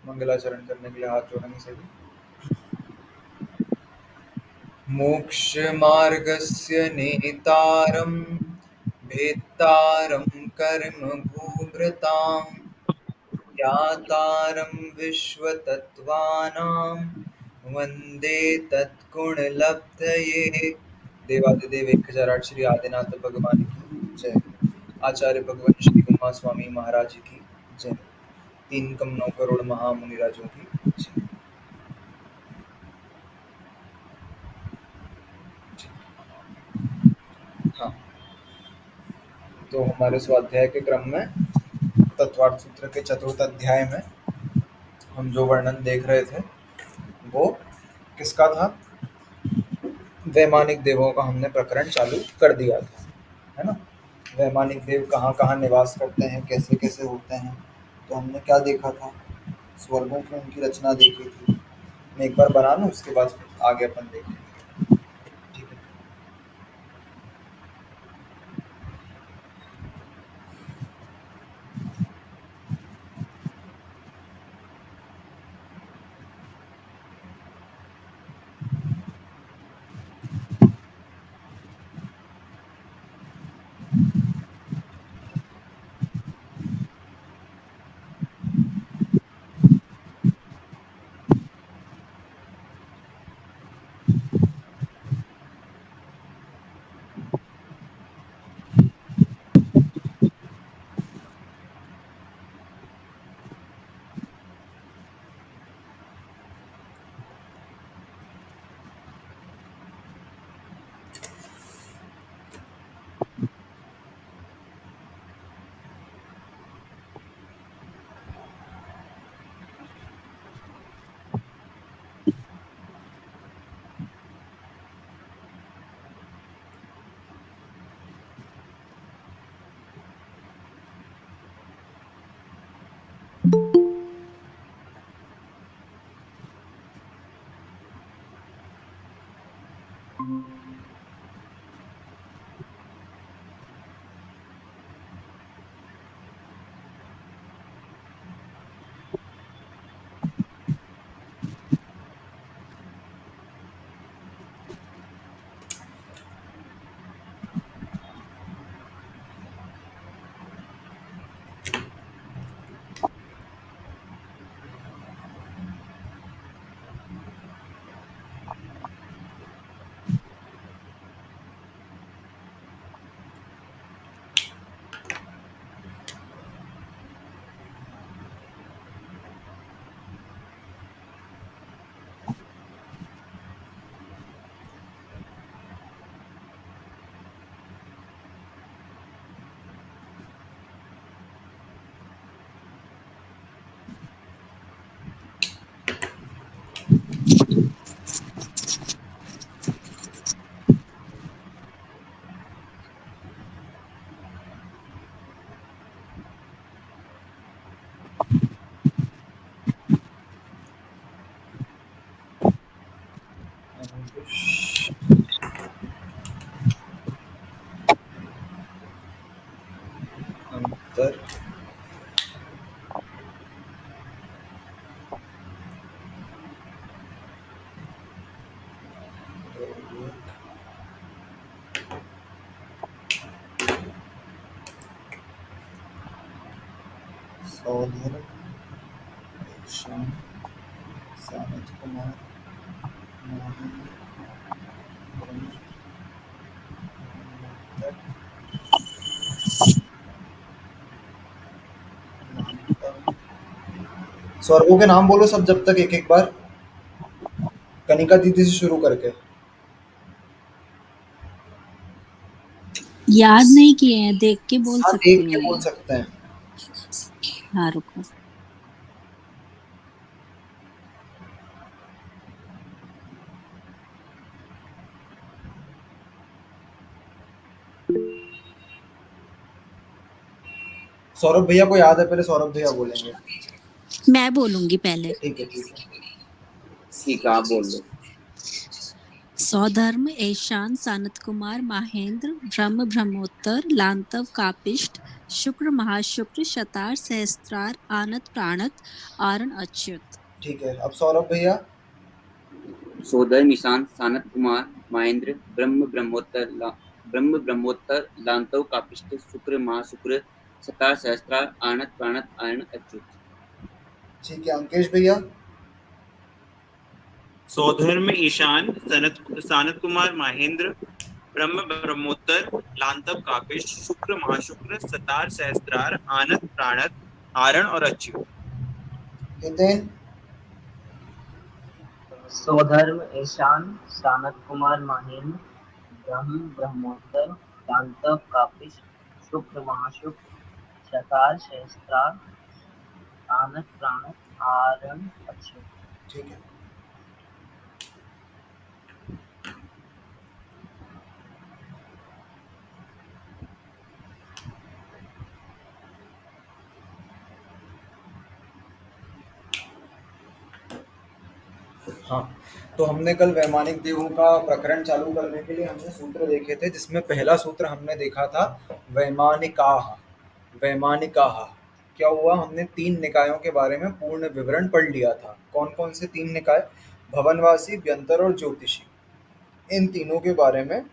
मंगलाचरण करने के लिए हाथ जोड़ेंगे सभी। मोक्ष मार्गस्य नेतारं भेत्तारं कर्म भूभृतां ज्ञातारं विश्वतत्त्वानां वन्दे तत्गुणलब्धये। देवादिदेव 1008 श्री आदिनाथ भगवान की जय। आचार्य भगवान श्री उमा स्वामी महाराज की जय। 3 करोड़ महामुनिराजों की जय। हाँ, तो हमारे स्वाध्याय के क्रम में तत्वार्थ सूत्र के चतुर्थ अध्याय में हम जो वर्णन देख रहे थे वो किसका था? वैमानिक देवों का हमने प्रकरण चालू कर दिया था, है ना। वैमानिक देव कहाँ कहाँ निवास करते हैं, कैसे कैसे होते हैं, तो हमने क्या देखा था? स्वर्गों की उनकी रचना देखी थी। मैं एक बार बना लूँ, उसके बाद आगे अपन देखेंगे, ठीक है। अंतर सौधर सानत कुमार स्वर्गों के नाम बोलो सब, जब तक एक एक बार, कनिका दीदी से शुरू करके। याद नहीं किए हैं, देख के बोल हाँ, सकती देख के हूँ बोल मैं। सकते हैं। हाँ रुको। सौरभ भैया को याद है, पहले सौरभ भैया बोलेंगे। मैं बोलूंगी पहले। ठीक है ठीक है ठीक है, आप बोल दो। सौधर्म ऐशान सानत कुमार महेंद्र ब्रह्म ब्रह्मोत्तर लांतव कापिष्ट शुक्र महाशुक्र शतार सहस्त्रार आनत प्राणत आरण अच्युत। ठीक है, अब सौरभ भैया। सोधर्म ईशान सानत कुमार महेंद्र ब्रह्म ब्रह्मोत्तर लांतव कापिष्ट शुक्र महाशुक्र सतार सहस्त्रार आनत प्राणत आयन अच्युत। ठीक है, अंकेश भैया। सौधर्म ईशान सानत कुमार महेंद्र ब्रह्म ब्रह्मोत्तर लांतव कापिश शुक्र महाशुक्र सतार सहस्त्रार आनत प्राणत आरण और अच्युत। हितेन। सौधर्म ईशान सानत कुमार महेंद्र ब्रह्म ब्रह्मोत्तर लांतव कापिश शुक्र महाशुक्र शतार सहस्त्रार आनत प्राणत आरण अच्युत। ठीक है। हाँ, तो हमने कल वैमानिक देवों का प्रकरण चालू करने के लिए हमने सूत्र देखे थे, जिसमें पहला सूत्र हमने देखा था वैमानिकाः। वैमानिकाः क्या हुआ, हमने 3 निकायों के बारे में पूर्ण विवरण पढ़ लिया था। कौन कौन से 3 निकाय? भवनवासी, व्यंतर और ज्योतिषी। इन तीनों के बारे में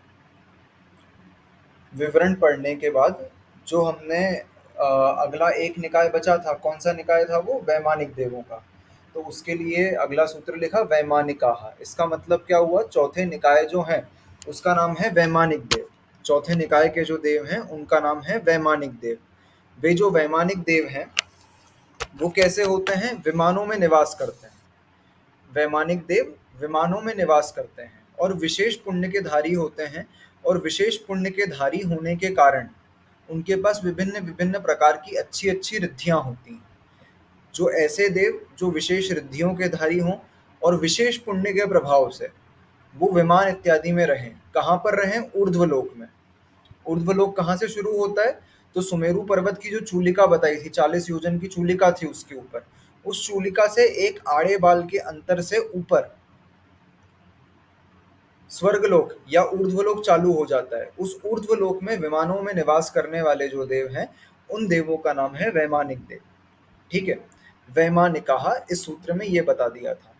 विवरण पढ़ने के बाद जो हमने अगला एक निकाय बचा था, कौन सा निकाय था वो? वैमानिक देवों का। तो उसके लिए अगला सूत्र लिखा वैमानिकाः। इसका मतलब क्या हुआ, चौथे निकाय जो हैं उसका नाम है वैमानिक देव। चौथे निकाय के जो देव हैं उनका नाम है वैमानिक देव। वे जो वैमानिक देव हैं वो कैसे होते हैं? विमानों में निवास करते हैं। वैमानिक देव विमानों में निवास करते हैं और विशेष पुण्य के धारी होते हैं, और विशेष पुण्य के धारी होने के कारण उनके पास विभिन्न विभिन्न प्रकार की अच्छी अच्छी रिद्धियां होती हैं। जो ऐसे देव जो विशेष रिद्धियों के धारी हों और विशेष पुण्य के प्रभाव से वो विमान इत्यादि में रहें। कहाँ पर रहें? ऊर्ध्वलोक में। ऊर्ध्वलोक कहाँ से शुरू होता है? तो सुमेरु पर्वत की जो चूलिका बताई थी, 40 योजन की चूलिका थी, उसके ऊपर, उस चूलिका से एक आड़े बाल के अंतर से ऊपर स्वर्गलोक या ऊर्ध्वलोक चालू हो जाता है। उस ऊर्ध्वलोक में विमानों में निवास करने वाले जो देव हैं उन देवों का नाम है वैमानिक देव। ठीक है, वैमानिकाः इस सूत्र में ये बता दिया था।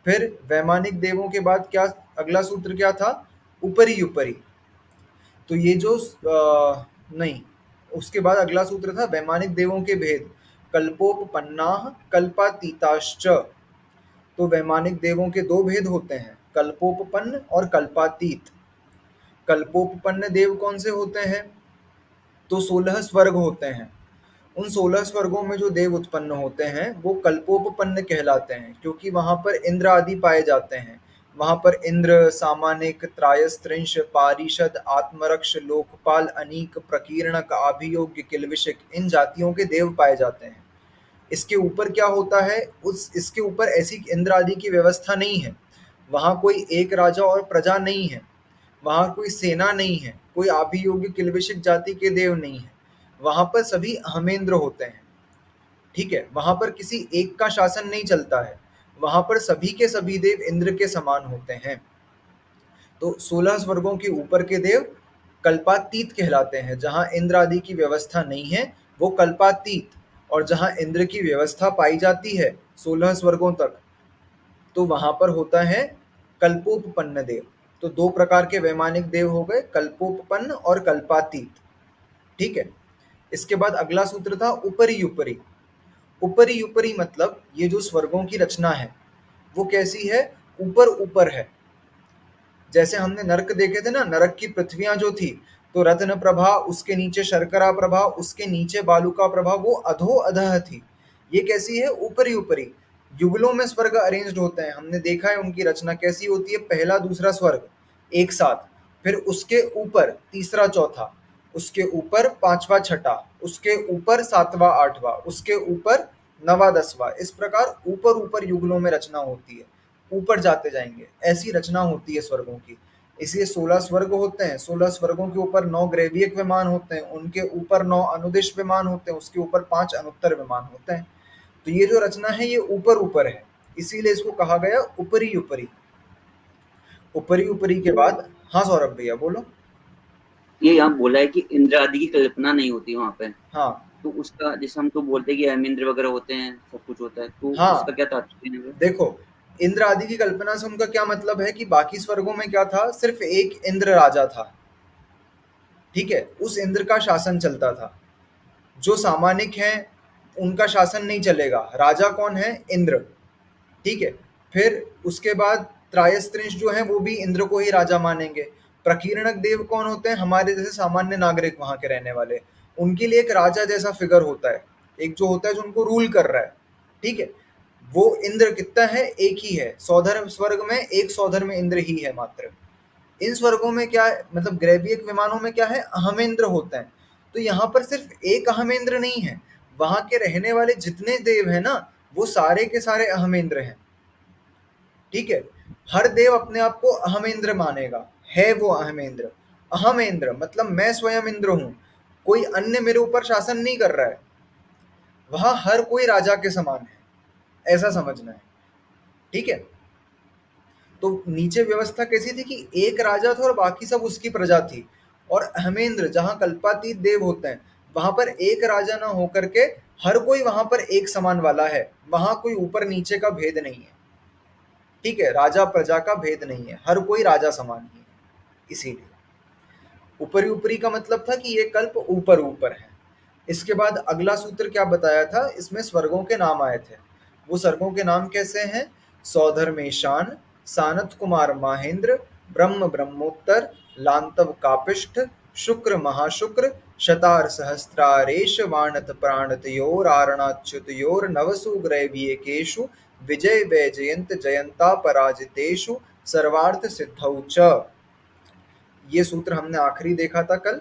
फिर वैमानिक देवों के बाद क्या अगला सूत्र क्या था? उपरी उपरी। तो ये जो नहीं, उसके बाद अगला सूत्र था वैमानिक देवों के भेद। कल्पोपपन्नाः कल्पातीताश्च। तो वैमानिक देवों के 2 भेद होते हैं, कल्पोपपन्न और कल्पातीत। कल्पोपपन्न देव कौन से होते हैं? तो 16 स्वर्ग होते हैं। उन 16 स्वर्गों में जो देव उत्पन्न होते हैं वो कल्पोपपन्न कहलाते हैं, क्योंकि वहां पर इंद्र आदि पाए जाते हैं। वहां पर इंद्र, सामानिक, त्रायस्त्रिंश, पारिषद, आत्मरक्ष, लोकपाल, अनीक, प्रकीर्णक, आभियोग्य, किल्बिषक, इन जातियों के देव पाए जाते हैं। इसके ऊपर क्या होता है, इसके ऊपर ऐसी इंद्र आदि की व्यवस्था नहीं है। वहां कोई एक राजा और प्रजा नहीं है, वहां कोई सेना नहीं है, कोई आभियोग्य किल्बिषक जाति के देव नहीं है। वहां पर सभी हमेंद्र होते हैं। ठीक है, वहां पर किसी एक का शासन नहीं चलता है, वहां पर सभी के सभी देव इंद्र के समान होते हैं। तो 16 स्वर्गों के ऊपर के देव कल्पातीत कहलाते हैं। जहां इंद्र आदि की व्यवस्था नहीं है वो कल्पातीत, और जहां इंद्र की व्यवस्था पाई जाती है 16 स्वर्गों तक, तो वहां पर होता है कल्पोपपन्न देव। तो 2 प्रकार के वैमानिक देव हो गए, कल्पोपपन्न और कल्पातीत। ठीक है, इसके बाद अगला सूत्र था उपरी उपरी। उपरी उपरी मतलब ये जो स्वर्गों की रचना है वो कैसी है? ऊपर ऊपर है। जैसे हमने नरक देखे थे ना, नरक की पृथ्वियां जो थी, तो रत्न प्रभा, उसके नीचे शर्करा प्रभा, उसके नीचे बालुका प्रभा, वो अधो अधः थी। ये कैसी है? ऊपरी ऊपरी। युगलों में स्वर्ग अरेंज्ड होते हैं, हमने देखा है उनकी रचना कैसी होती है। पहला दूसरा स्वर्ग एक साथ, फिर उसके ऊपर तीसरा चौथा, उसके ऊपर पांचवा छठा, उसके ऊपर सातवां आठवां, उसके ऊपर नवा दसवां। इस प्रकार ऊपर ऊपर युगलों में रचना होती है, ऊपर जाते जाएंगे, ऐसी रचना होती है स्वर्गों की। इसलिए 16 स्वर्ग होते हैं। 16 स्वर्गों के ऊपर 9 ग्रैवियक विमान होते हैं, उनके ऊपर 9 अनुदिश विमान होते हैं, उसके ऊपर 5 अनुत्तर विमान होते हैं। तो ये जो रचना है ये ऊपर ऊपर है, इसीलिए इसको कहा गया उपरी उपरी। उपरी उपरी के बाद, हाँ सौरभ भैया बोलो। ये यहाँ बोला है कि इंद्र आदि की कल्पना नहीं होती वहाँ पे, हाँ तो उसका जैसे हम तो बोलते हैं कि हेमेंद्र वगैरह होते हैं, सब कुछ होता है, तो हाँ उसका क्या तात्पर्य है? देखो, इंद्र आदि की कल्पना से उनका क्या मतलब है कि बाकी स्वर्गों में क्या था, सिर्फ एक इंद्र राजा था, ठीक है, उस इंद्र का शासन चलता था। जो सामानिक हैं उनका शासन नहीं चलेगा, राजा कौन है, इंद्र, ठीक है। फिर उसके बाद त्रायस्त्रिंश जो है वो भी इंद्र को ही राजा मानेंगे। प्रकीर्णक देव कौन होते हैं, हमारे जैसे सामान्य नागरिक वहां के रहने वाले, उनके लिए एक राजा जैसा फिगर होता है, एक जो होता है जो उनको रूल कर रहा है, ठीक है। वो इंद्र कितना है, एक ही है, सौधर्म स्वर्ग में एक सौधर्म इंद्र ही है मात्र। इन स्वर्गों में क्या है, मतलब ग्रैवियक विमानों में क्या है, अहमेंद्र होते हैं। तो यहाँ पर सिर्फ एक अहमेंद्र नहीं है, वहां के रहने वाले जितने देव हैं ना, वो सारे के सारे अहमेंद्र हैं, ठीक है। हर देव अपने आप को अहमेंद्र मानेगा, है वो अहमेंद्र। अहमेंद्र मतलब मैं स्वयं इंद्र हूं, कोई अन्य मेरे ऊपर शासन नहीं कर रहा है, वहां हर कोई राजा के समान है, ऐसा समझना है, ठीक है। तो नीचे व्यवस्था कैसी थी कि एक राजा था और बाकी सब उसकी प्रजा थी, और अहमेंद्र जहाँ कल्पातीत देव होते हैं वहां पर एक राजा ना होकर के हर कोई वहां पर एक समान वाला है, वहां कोई ऊपर नीचे का भेद नहीं है, ठीक है, राजा प्रजा का भेद नहीं है, हर कोई राजा समान ही है। इसीलिए ऊपरी ऊपरी का मतलब था कि ये कल्प ऊपर ऊपर है। इसके बाद अगला सूत्र क्या बताया था, इसमें स्वर्गों के नाम आए थे। वो स्वर्गों के नाम कैसे हैं, सौधर्मेशान, सानत कुमार माहेंद्र, ब्रह्म ब्रह्मोत्तर, लांतव कापिष्ठ, शुक्र महाशुक्र, शतार सहस्त्रारेश वाणत प्राणतयोर आरणाच्युतयोर नवसु ग्रैवियकेषु विजय वैजयंत जयंता पराजितेषु सर्वार्थ सिद्धौ च। ये सूत्र हमने आखिरी देखा था कल।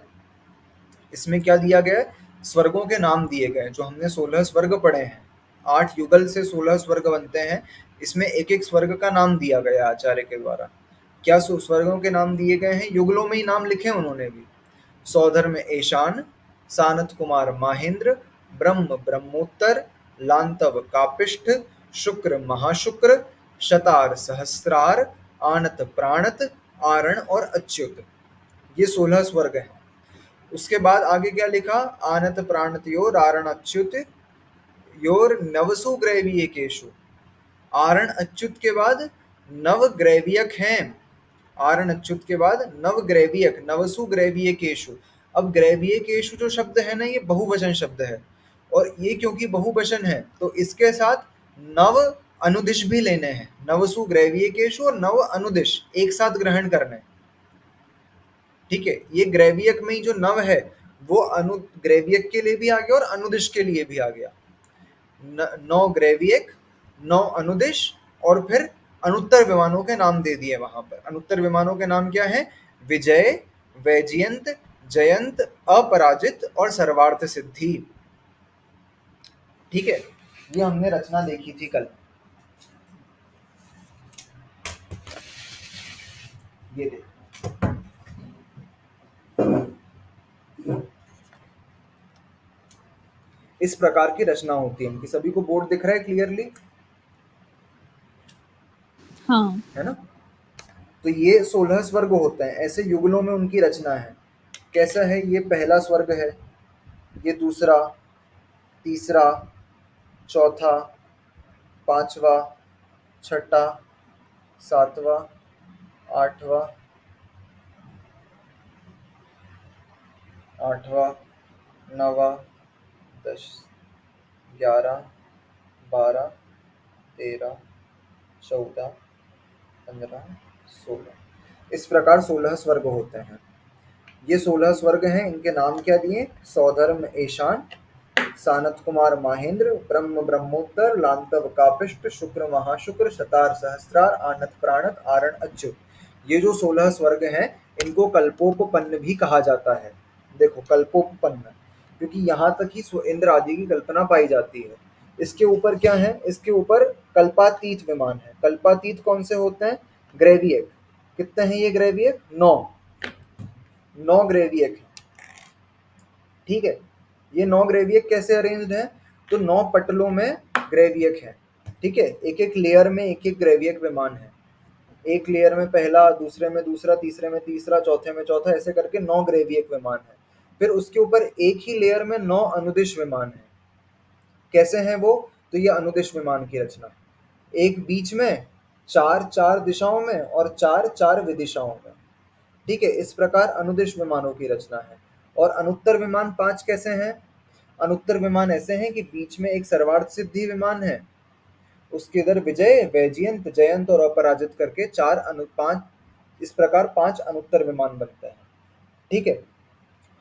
इसमें क्या दिया गया है, स्वर्गों के नाम दिए गए, जो हमने 16 स्वर्ग पढ़े हैं, 8 युगल से 16 स्वर्ग बनते हैं, इसमें एक एक स्वर्ग का नाम दिया गया आचार्य के द्वारा। क्या स्वर्गों के नाम दिए गए हैं, युगलों में ही नाम लिखे उन्होंने भी। सौधर्म ईशान, सानत कुमार माहेंद्र, ब्रह्म ब्रह्मोत्तर, लांतव कापिष्ठ, शुक्र महाशुक्र, शतार सहस्रार, आनत प्राणत, आरण और अच्युत, ये 16 स्वर्ग हैं। उसके बाद आगे क्या लिखा, आनत प्राणतयोर आरण अच्युत योर नवसु ग्रैवियकेषु, आरण अच्युत के बाद नव ग्रैवियक हैं, आरण अच्युत के बाद नव ग्रैवियक, नवसु ग्रैवियकेषु। अब ग्रैवियकेषु जो शब्द है ना, ये बहुवचन शब्द है, और ये क्योंकि बहुवचन है तो इसके साथ नव अनुदिश भी लेने हैं, नवसु ग्रैवियकेषु और नव अनुदिश एक साथ ग्रहण करने, ठीक है। ये ग्रैवियक में ही जो नव है वो अनु ग्रैवियक के लिए भी आ गया और अनुदिश के लिए भी आ गया। 9 ग्रैवियक, 9 अनुदिश, और फिर अनुत्तर विमानों के नाम दे दिए वहां पर। अनुत्तर विमानों के नाम क्या है, विजय, वैजयंत, जयंत, अपराजित और सर्वार्थ सिद्धि, ठीक है। ये हमने रचना देखी थी कल, ये देखो, इस प्रकार की रचना होती है इनकी। सभी को बोर्ड दिख रहा है क्लियरली, हाँ। है ना। तो ये 16 स्वर्ग होते हैं, ऐसे युगलों में उनकी रचना है। कैसा है, ये पहला स्वर्ग है, ये दूसरा, तीसरा, चौथा, पांचवा, छठा, सातवां, आठवां, नवा, 10, 11, 12, 13, 14, 15, 16, इस प्रकार 16 स्वर्ग होते हैं। ये 16 स्वर्ग हैं, इनके नाम क्या दिए, सौधर्म ईशान, सानत कुमार माहेंद्र, ब्रह्म ब्रह्मोत्तर, लांतव कापिष्ट, शुक्र महाशुक्र, शतार सहस्त्रार, आनत प्राणत, आरण अच्युत। ये जो 16 स्वर्ग हैं इनको कल्पोपपन्न भी कहा जाता है। देखो कल्पोपपन्न, क्योंकि यहाँ तक ही इंद्र आदि की कल्पना पाई जाती है। इसके ऊपर क्या है, इसके ऊपर कल्पातीत विमान है। कल्पातीत कौन से होते हैं, ग्रैवियक। कितने हैं ये ग्रैवियक, 9 ग्रैवियक है, ठीक है। ये 9 ग्रेवियक कैसे अरेंज्ड है, तो 9 पटलों में ग्रेवियक है, ठीक है, एक एक लेयर में एक एक ग्रेवियक विमान है। एक लेयर में पहला, दूसरे में दूसरा, तीसरे में तीसरा, चौथे में चौथा, ऐसे करके 9 ग्रेवियक विमान है। फिर उसके ऊपर एक ही लेयर में 9 अनुदिश विमान है। कैसे हैं वो? तो ये अनुदिश विमान की रचना, एक बीच में, 4 दिशाओं में और 4 विदिशाओं में। ठीक है, इस प्रकार अनुदिश विमानों की रचना है। और अनुत्तर विमान 5 कैसे हैं? अनुत्तर विमान ऐसे हैं कि बीच में एक सर्वार्थ सिद्धि विमान है, उसके इधर विजय, वैजयंत, जयंत और अपराजित करके 5, इस प्रकार 5 अनुत्तर विमान बनते हैं। ठीक है,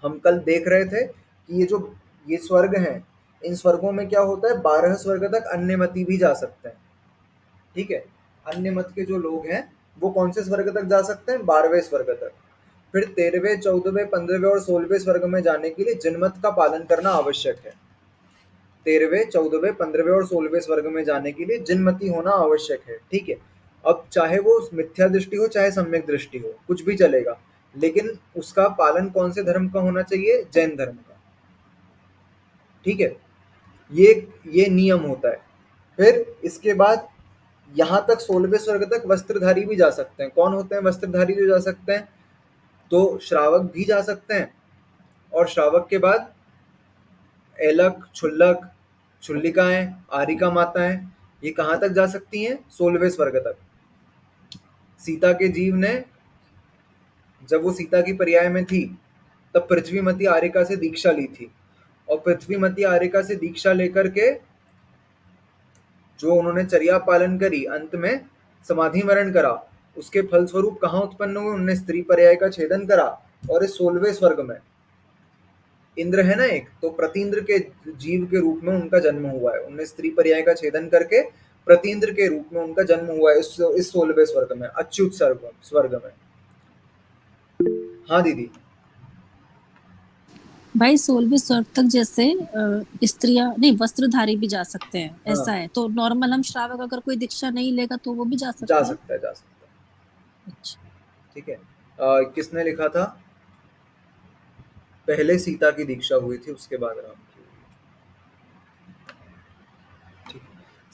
हम कल देख रहे थे कि ये स्वर्ग हैं, इन स्वर्गों में क्या होता है, 12 स्वर्ग तक अन्यमति भी जा सकते हैं। ठीक है, अन्य मत के जो लोग हैं वो कौन से स्वर्ग तक जा सकते हैं? 12वें स्वर्ग तक। फिर 13वें, 14वें, 15वें और 16वें स्वर्ग में जाने के लिए जिनमत का पालन करना आवश्यक है। 13वें, 14वें, 15वें और 16वें स्वर्ग में जाने के लिए जिनमति होना आवश्यक है। ठीक है, अब चाहे वो मिथ्या दृष्टि हो चाहे सम्यक दृष्टि हो, कुछ भी चलेगा, लेकिन उसका पालन कौन से धर्म का होना चाहिए? जैन धर्म का। ठीक है, ये नियम होता है। फिर इसके बाद यहाँ तक 16वें स्वर्ग तक वस्त्रधारी भी जा सकते हैं। कौन होते हैं वस्त्रधारी जो जा सकते हैं? तो श्रावक भी जा सकते हैं, और श्रावक के बाद ऐलक, छुल्लक, छुल्लिकाएं, आरिका माताएं, ये कहाँ तक जा सकती हैं? 16वें स्वर्ग तक। सीता के जीव ने, जब वो सीता की पर्याय में थी, तब पृथ्वीमती आरिका से दीक्षा ली थी, और पृथ्वीमती आरिका से दीक्षा लेकर के जो उन्होंने चर्या पालन करी, अंत में समाधि मरण करा, उसके फलस्वरूप कहाँ उत्पन्न हुए? उन्होंने स्त्री पर्याय का छेदन करा, और इस 16वें स्वर्ग में इंद्र है ना एक, तो प्रतीन्द्र के जीव के रूप में उनका जन्म हुआ है। उन्होंने स्त्री पर्याय का छेदन करके प्रतीन्द्र के रूप में उनका जन्म हुआ है इस 16वें स्वर्ग में, अच्युत स्वर्ग में। हाँ दीदी। भाई 16वें स्वर्ग तक जैसे स्त्रियां नहीं, वस्त्रधारी भी जा सकते हैं, हाँ। ऐसा है। तो नॉर्मल हम श्रावक अगर कोई दीक्षा नहीं लेगा तो वो भी जा सकता है। जा सकता है। अच्छा, ठीक है। किसने लिखा था? पहले सीता की दीक्षा हुई थी, उसके बाद राम की हुई।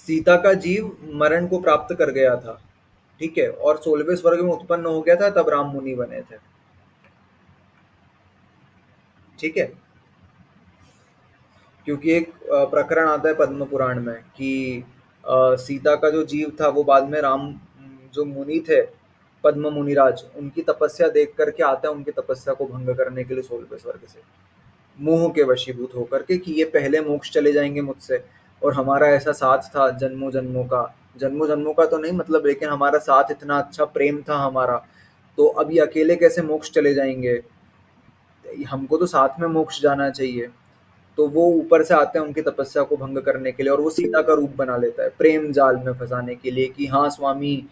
सीता का जीव मरण को प्राप्त कर गया था, ठीक है, और 16वें स्वर्ग में उत्पन्न हो गया था, तब राम मुनि बने थे। ठीक है, क्योंकि एक प्रकरण आता है पद्म पुराण में कि सीता का जो जीव था वो बाद में राम, जो मुनि थे पद्म मुनिराज, उनकी तपस्या देख करके आता है उनकी तपस्या को भंग करने के लिए 16वें स्वर्ग से, मोह के वशीभूत होकर के कि ये पहले मोक्ष चले जाएंगे मुझसे, और हमारा ऐसा साथ था जन्मों जन्मों का तो नहीं मतलब, लेकिन हमारा साथ इतना अच्छा प्रेम था हमारा, तो अब ये अकेले कैसे मोक्ष चले जाएंगे, हमको तो साथ में मोक्ष जाना चाहिए। तो वो ऊपर से आते हैं उनकी तपस्या को भंग करने के लिए, और वो सीता का रूप बना लेता है प्रेम जाल में फंसाने के लिए कि हाँ स्वामी,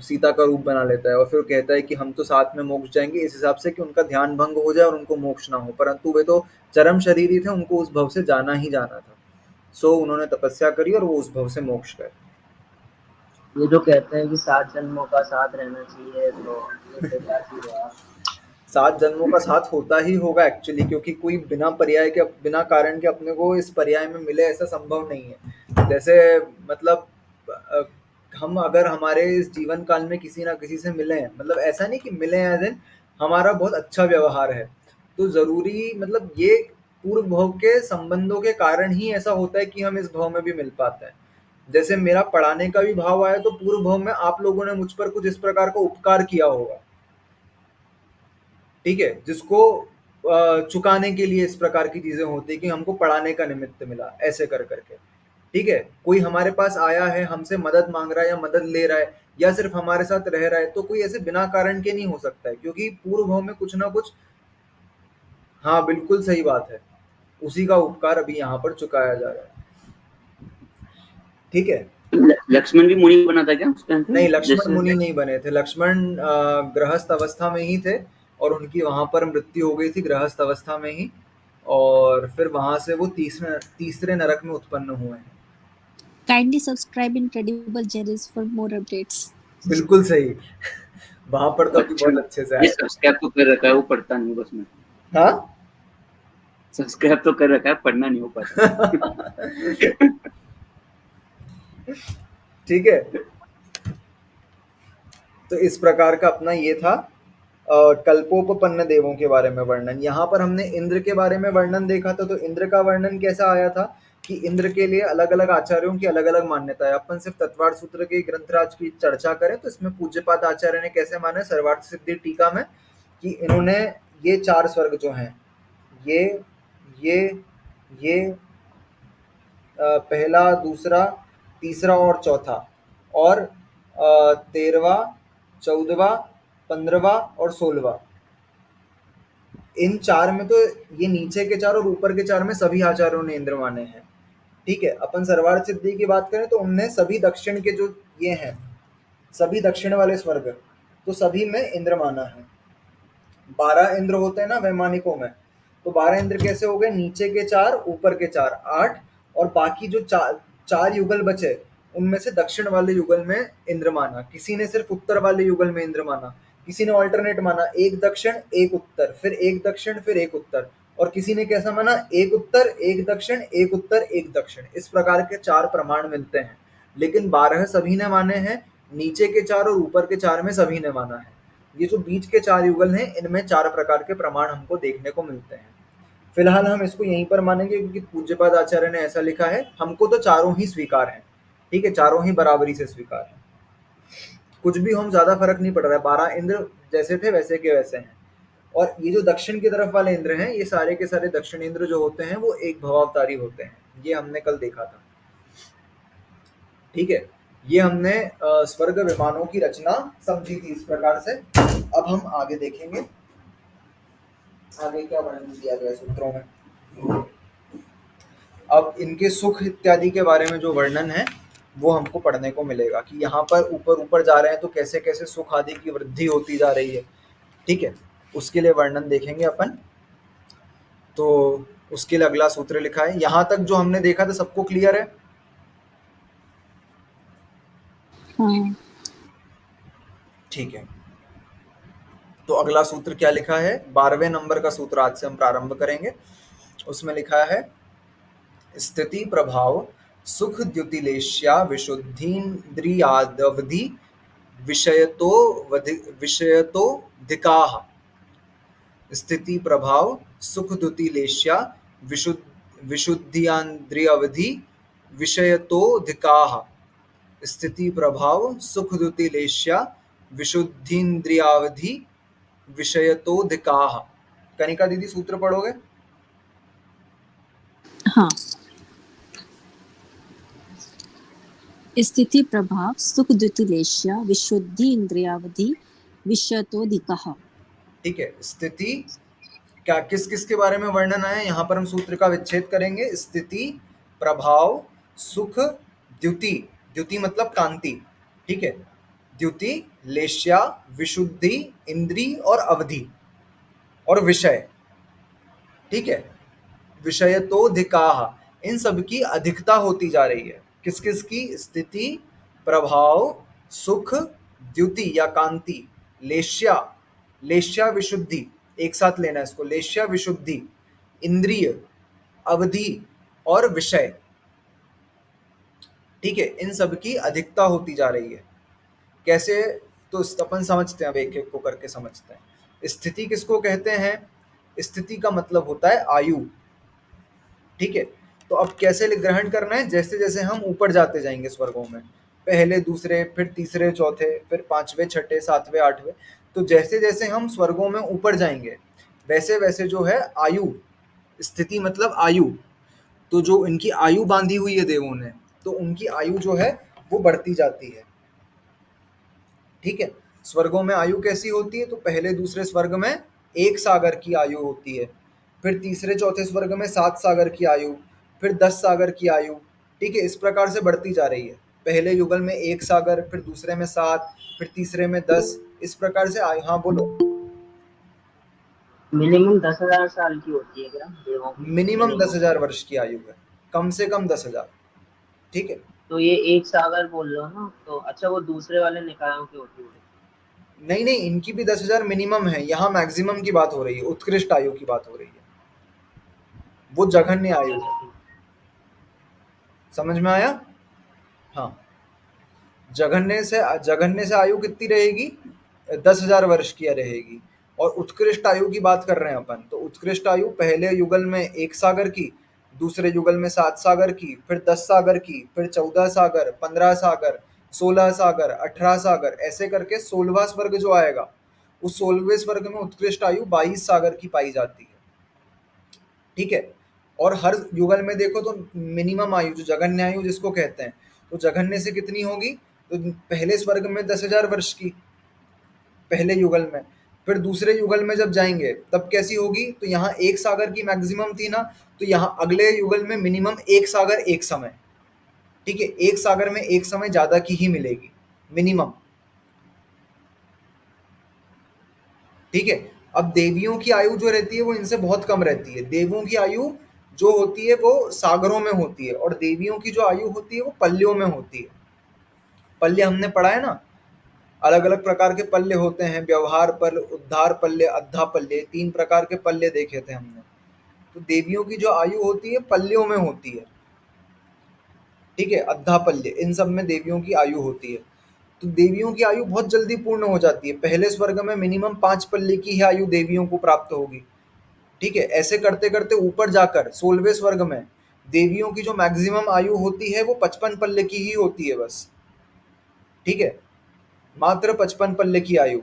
सीता का रूप बना लेता है, और फिर कहता है कि हम तो साथ में मोक्ष जाएंगे, इस हिसाब से कि उनका ध्यान भंग हो जाए और उनको मोक्ष ना हो, परंतु वे तो चरम शरीरी थे, उनको उस भव से जाना ही जाना था। सो उन्होंने तपस्या करी और वो उस भव से मोक्ष गए। ये जो कहते हैं कि 7 जन्मों का साथ रहना चाहिए, तो ये क्या चीज है? 7 जन्मों का साथ होता ही होगा एक्चुअली, क्योंकि कोई बिना पर्याय के, बिना कारण के अपने को इस पर्याय में मिले ऐसा संभव नहीं है। जैसे मतलब हम अगर हमारे इस जीवन काल में किसी ना किसी से मिले हैं, मतलब ऐसा नहीं कि मिले हैं एज इन हमारा बहुत अच्छा व्यवहार है, तो जरूरी मतलब ये पूर्व भव के संबंधों के कारण ही ऐसा होता है कि हम इस भव में भी मिल पाते हैं। जैसे मेरा पढ़ाने का भी भाव आया तो पूर्व भव में आप लोगों ने मुझ पर कुछ इस प्रकार का उपकार किया होगा, ठीक है, जिसको चुकाने के लिए इस प्रकार की चीजें होती है कि हमको पढ़ाने का निमित्त मिला, ऐसे कर करके। ठीक है, कोई हमारे पास आया है, हमसे मदद मांग रहा है या मदद ले रहा है या सिर्फ हमारे साथ रह रहा है, तो कोई ऐसे बिना कारण के नहीं हो सकता है, क्योंकि पूर्व भव में कुछ ना कुछ, हाँ बिल्कुल सही बात है, उसी का उपकार अभी यहाँ पर चुकाया जा रहा है। ठीक है, लक्ष्मण भी मुनि बना था क्या उस टाइम पे? नहीं, लक्ष्मण मुनि नहीं बने थे। लक्ष्मण गृहस्थ अवस्था में ही थे, और उनकी वहां पर मृत्यु हो गई थी गृहस्थ अवस्था में ही, और फिर वहां से वो तीसरे नरक में उत्पन्न हुए हैं। Kindly subscribe incredible genius for more updates. बिल्कुल सही। वहां पर तो अभी बहुत अच्छे से ये सब्सक्राइब तो कर रखा है, वो पढ़ता नहीं बस में। हाँ, सब्सक्राइब तो कर रखा है, पढ़ना नहीं हो पाता। ठीक है, तो तो इस प्रकार का अपना ये था कल्पोपपन्न देवों के बारे में वर्णन। यहाँ पर हमने इंद्र के बारे में वर्णन देखा था, तो इंद्र का वर्णन कैसा आया था कि इंद्र के लिए अलग अलग आचार्यों की अलग अलग मान्यता है। अपन सिर्फ तत्वार्थ सूत्र के ग्रंथराज की चर्चा करें तो इसमें पूज्यपाद आचार्य ने कैसे माने सर्वार्थ सिद्धि टीका में कि इन्होंने ये 4 स्वर्ग जो हैं ये पहला, दूसरा, तीसरा और चौथा, और 13वां, 14वां, 15वां और 16वां, इन 4 में तो ये नीचे के 4 और ऊपर के 4 में सभी आचार्यों ने इंद्र माने हैं। ठीक है, अपन सर्वार्थ सिद्धि की बात करें तो उनने सभी दक्षिण के जो ये हैं, सभी दक्षिण वाले स्वर्ग, तो सभी में इंद्र माना है। 12 इंद्र होते हैं ना वैमानिकों में, तो 12 इंद्र कैसे हो गए? नीचे के 4, ऊपर के 4, 8, और बाकी जो 4 युगल बचे उनमें से दक्षिण वाले युगल में इंद्र माना। किसी ने सिर्फ उत्तर वाले युगल में इंद्र माना, किसी ने ऑल्टरनेट माना, एक दक्षिण एक उत्तर, फिर एक दक्षिण फिर एक उत्तर, और किसी ने कैसा माना? एक उत्तर एक दक्षिण एक उत्तर एक दक्षिण। इस प्रकार के 4 प्रमाण मिलते हैं, लेकिन 12 सभी ने माने हैं, नीचे के 4 और ऊपर के 4 में सभी ने माना है। ये जो बीच के 4 युगल हैं इनमें 4 प्रकार के प्रमाण हमको देखने को मिलते हैं। फिलहाल हम इसको यहीं पर मानेंगे क्योंकि पूज्यपाद आचार्य ने ऐसा लिखा है। हमको तो चारों ही स्वीकार हैं, ठीक है, चारों ही बराबरी से स्वीकार है, कुछ भी हम ज्यादा फर्क नहीं पड़ रहा है। 12 इंद्र जैसे थे वैसे के वैसे हैं। और ये जो दक्षिण की तरफ वाले इंद्र हैं, ये सारे के सारे दक्षिण इंद्र जो होते हैं वो एक भवावतारी होते हैं, ये हमने कल देखा था। ठीक है, ये हमने स्वर्ग विमानों की रचना समझी थी इस प्रकार से। अब हम आगे देखेंगे आगे क्या वर्णन किया गया सूत्रों में। अब इनके सुख इत्यादि के बारे में जो वर्णन है वो हमको पढ़ने को मिलेगा कि यहाँ पर ऊपर ऊपर जा रहे हैं तो कैसे कैसे सुख आदि की वृद्धि होती जा रही है। ठीक है, उसके लिए वर्णन देखेंगे अपन। तो उसके लिए अगला सूत्र लिखा है। यहाँ तक जो हमने देखा था सबको क्लियर है? हाँ। ठीक है, तो अगला सूत्र क्या लिखा है? 12वें नंबर का सूत्र आज से हम प्रारंभ करेंगे। उसमें लिखा है स्थिति प्रभाव सुख द्युतिलेश्या विशुद्धीन्द्रियादवधि विषयतोऽधिकाः। स्थिति प्रभाव सुख द्युतिलेश्या विशुद्धियान्द्रियावधि विषयतोऽधिकाः। स्थिति प्रभाव सुख द्युतिलेश्या विशुद्धीन्द्रियावधि विषयतोऽधिकाः। कनिका दीदी सूत्र पढ़ोगे? हाँ। स्थिति प्रभाव सुख द्युतिलेश्या विशुद्धि इंद्रियावधि विषयतोऽधिकाः। ठीक है, स्थिति क्या किस किस के बारे में वर्णन आया? यहाँ पर हम सूत्र का विच्छेद करेंगे। स्थिति प्रभाव सुख द्युति, द्युति मतलब कांति, ठीक है, द्युति लेश्या विशुद्धि इंद्री और अवधि और विषय, ठीक है, विषयतोऽधिकाः, इन सब की अधिकता होती जा रही है। किस किस की? स्थिति प्रभाव सुख द्युति या कांति, लेश्या, लेश्या विशुद्धि, एक साथ लेना है इसको, लेश्या विशुद्धि, इंद्रिय, अवधि और विषय, ठीक है, इन सब की अधिकता होती जा रही है। कैसे? तो अपन समझते हैं, अब एक एक को करके समझते हैं। स्थिति किसको कहते हैं? स्थिति का मतलब होता है आयु, ठीक है। तो अब कैसे ग्रहण करना है? जैसे जैसे हम ऊपर जाते जाएंगे स्वर्गों में, पहले दूसरे फिर तीसरे चौथे फिर पांचवें छठे सातवें आठवें, तो जैसे जैसे हम स्वर्गों में ऊपर जाएंगे वैसे वैसे जो है आयु, स्थिति मतलब आयु, तो जो इनकी आयु बांधी हुई है देवों ने, तो उनकी आयु जो है वो बढ़ती जाती है। ठीक है, स्वर्गों में आयु कैसी होती है? तो पहले दूसरे स्वर्ग में 1 सागर की आयु होती है, फिर तीसरे चौथे स्वर्ग में 7 सागर की आयु, फिर 10 सागर की आयु, ठीक है, इस प्रकार से बढ़ती जा रही है। पहले युगल में 1 सागर, फिर दूसरे में 7, फिर तीसरे में 10, इस प्रकार से आयु। हाँ बोलो। मिनिमम 10,000 साल की होती है क्या देवों की? मिनिमम 10,000 वर्ष की आयु है, कम से कम 10,000, ठीक है। तो ये 1 सागर बोल रहे हो ना, तो अच्छा वो दूसरे वाले निकायों की होती है? नहीं नहीं, इनकी भी 10,000 मिनिमम है, यहाँ मैक्सिमम की बात हो रही है, उत्कृष्ट आयु की बात हो रही है, वो जघन्य आयु है। समझ में आया? हाँ, जघन्य से आयु कितनी रहेगी? 10,000 वर्ष की रहेगी। और उत्कृष्ट आयु की बात कर रहे हैं अपन, तो उत्कृष्ट आयु पहले युगल में 1 सागर की, दूसरे युगल में 7 सागर की, फिर 10 सागर की, फिर 14 सागर, 15 सागर, 16 सागर, 18 सागर, ऐसे करके 16वां स्वर्ग जो आएगा, उस 16वें स्वर्ग में उत्कृष्ट आयु 22 सागर की पाई जाती है। ठीक है। और हर युगल में देखो तो मिनिमम आयु जो जघन्य आयु जिसको कहते हैं, तो जघन्य से कितनी होगी, तो पहले स्वर्ग में 10,000 वर्ष की पहले युगल में, फिर दूसरे युगल में जब जाएंगे तब कैसी होगी, तो यहाँ 1 सागर की मैक्सिमम थी ना, तो यहाँ अगले युगल में मिनिमम 1 सागर 1 समय। ठीक है, 1 सागर में 1 समय ज्यादा की ही मिलेगी मिनिमम। ठीक है। अब देवियों की आयु जो रहती है वो इनसे बहुत कम रहती है। देवों की आयु जो होती है वो सागरों में होती है, और देवियों की जो आयु होती है वो पल्यों में होती है। पल्य हमने पढ़ा है ना, अलग अलग प्रकार के पल्य होते हैं, व्यवहार पल्य, उद्धार पल्य, अद्धा पल्य, 3 प्रकार के पल्य देखे थे हमने। तो देवियों की जो आयु होती है पल्यों में होती है। ठीक है, अद्धा पल्य, इन सब में देवियों की आयु होती है। तो देवियों की आयु बहुत जल्दी पूर्ण हो जाती है। पहले स्वर्ग में मिनिमम 5 पल्ले की ही आयु देवियों को प्राप्त होगी। ठीक है, ऐसे करते करते ऊपर जाकर 16वें स्वर्ग में देवियों की जो मैक्सिमम आयु होती है वो 55 पल्ले की ही होती है बस। ठीक है, मात्र 55 पल्ले की आयु।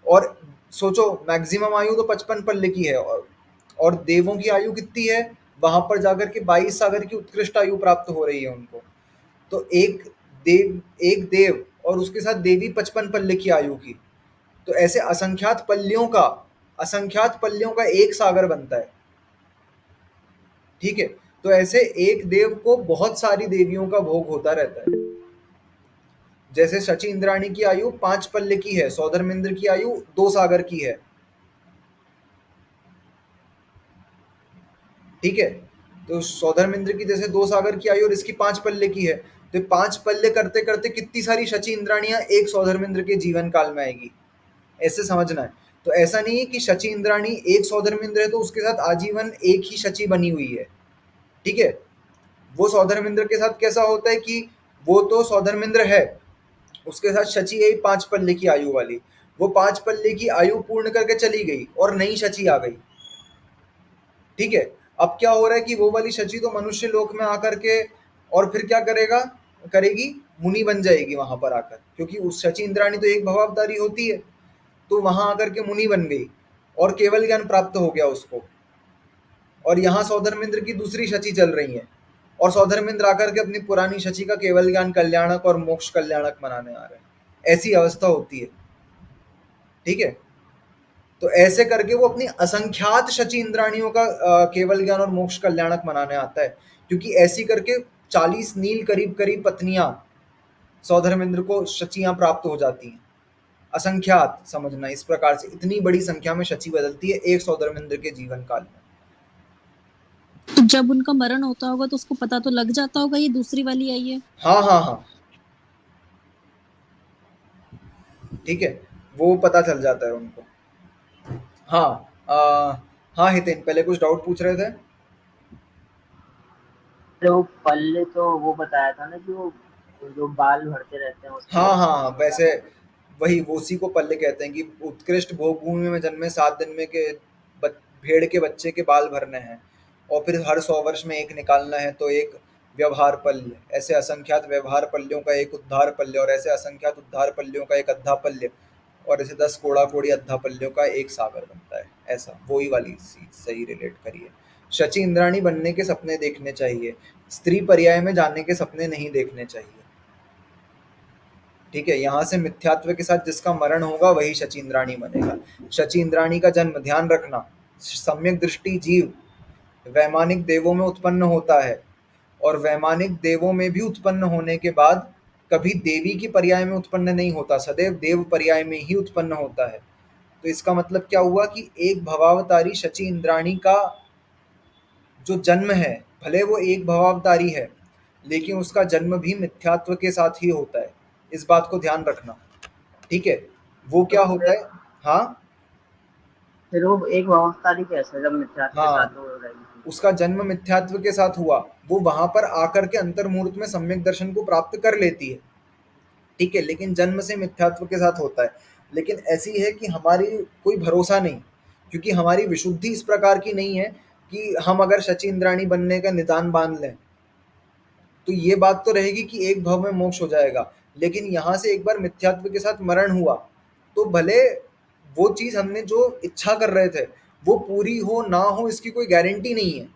और सोचो मैक्सिमम आयु तो 55 पल्ले की है, और देवों की आयु कितनी है, वहां पर जाकर के 22 सागर की उत्कृष्ट आयु प्राप्त हो रही है उनको। तो एक देव और उसके साथ देवी 55 पल्ले की आयु की, तो ऐसे असंख्यात पल्लियों का एक सागर बनता है। ठीक है, तो ऐसे एक देव को बहुत सारी देवियों का भोग होता रहता है। जैसे शची इंद्राणी की आयु 5 पल्ले की है, सौधर्मेंद्र की आयु 2 सागर की है। ठीक है, तो सौधर्मेंद्र की जैसे 2 सागर की आयु और इसकी 5 पल्ले की है, तो 5 पल्ले करते करते कितनी सारी शची इंद्राणियां एक सौधर्मेंद्र के जीवन काल में आएगी, ऐसे समझना है। तो ऐसा नहीं है कि शची इंद्राणी एक सौधर्मेंद्र है तो उसके साथ आजीवन एक ही शची बनी हुई है। ठीक है, वो सौधर्मेंद्र के साथ कैसा होता है कि वो तो सौधर्मेंद्र है, उसके साथ शची है 5 पल्ले की आयु वाली, वो 5 पल्ले की आयु पूर्ण करके चली गई और नई शची आ गई। ठीक है, अब क्या हो रहा है कि वो वाली शची तो मनुष्य लोक में आकर के और फिर क्या करेगी, मुनि बन जाएगी वहां पर आकर, क्योंकि उस शची इंद्राणी तो एक भवावतारी होती है, तो वहां आकर के मुनि बन गई और केवल ज्ञान प्राप्त हो गया उसको। और यहाँ सौधर्मेंद्र की दूसरी शची चल रही है, और सौधर्मेंद्र आकर के अपनी पुरानी शची का केवल ज्ञान कल्याणक और मोक्ष कल्याणक मनाने आ रहे हैं। ऐसी अवस्था होती है। ठीक है, तो ऐसे करके वो अपनी असंख्यात शची इंद्राणियों का केवल ज्ञान और मोक्ष कल्याणक मनाने आता है, क्योंकि ऐसी करके 40 नील करीब करीब पत्नियां सौधर्मेंद्र को शचियां प्राप्त हो जाती हैं। असंख्यात समझना, इस प्रकार से इतनी बड़ी संख्या में शची बदलती है एक सौधर्मेंद्र के जीवन काल में। तो जब उनका मरण होता होगा तो उसको पता तो लग जाता होगा ये दूसरी वाली आई है। हाँ हाँ हाँ, ठीक है, वो पता चल जाता है उनको। हाँ हाँ हितेन, पहले कुछ डाउट पूछ रहे थे। तो पल्ले तो वो बताया था ना कि वो जो बाल भरते रहते हैं उसको हाँ हाँ हाँ, वैसे वही उसी को पल्ले कहते हैं कि उत्कृष्ट भोग भूमि में जन्मे 7 दिन में के भेड़ के बच्चे के बाल भरने हैं, और फिर हर 100 वर्ष में एक निकालना है, तो एक व्यवहार पल्य, ऐसे असंख्यात व्यवहार पल्यों का एक उद्धार पल्य, और ऐसे असंख्यात उद्धार पल्यों का एक अद्धा पल्य, और ऐसे 10 कोड़ा कोड़ी अद्धा पल्यों का एक सागर बनता है। ऐसा वही वाली चीज सही रिलेट करिए। शची इंद्राणी बनने के सपने देखने चाहिए, स्त्री पर्याय में जाने के सपने नहीं देखने चाहिए। ठीक है, यहाँ से मिथ्यात्व के साथ जिसका मरण होगा वही शची इंद्राणी बनेगा। शची इंद्राणी का जन्म, ध्यान रखना, सम्यक दृष्टि जीव वैमानिक देवों में उत्पन्न होता है, और वैमानिक देवों में भी उत्पन्न होने के बाद कभी देवी की पर्याय में उत्पन्न नहीं होता, सदैव देव पर्याय में ही उत्पन्न होता है। तो इसका मतलब क्या हुआ कि एक भवावतारी शची इंद्राणी का जो जन्म है, भले वो एक भवावतारी है, लेकिन उसका जन्म भी मिथ्यात्व के साथ ही होता है। इस बात को ध्यान रखना। ठीक है, वो क्या होता है। हाँ, फिर वो एक भवतारी कैसे जब मिथ्यात्व के हाँ, साथ हो रही थी। उसका जन्म मिथ्यात्व के साथ हुआ, वो वहां पर आकर के अंतर्मुहूर्त में सम्यक दर्शन को प्राप्त कर लेती है। ठीक है, लेकिन जन्म से मिथ्यात्व के साथ होता है। लेकिन ऐसी है कि हमारी कोई भरोसा नहीं, क्योंकि हमारी विशुद्धि इस प्रकार की नहीं है कि हम अगर शची इंद्राणी बनने का निदान बांध लें तो ये बात तो रहेगी कि एक भव में मोक्ष हो जाएगा। लेकिन यहाँ से एक बार मिथ्यात्व के साथ मरण हुआ तो भले वो चीज़ हमने जो इच्छा कर रहे थे वो पूरी हो ना हो इसकी कोई गारंटी नहीं है,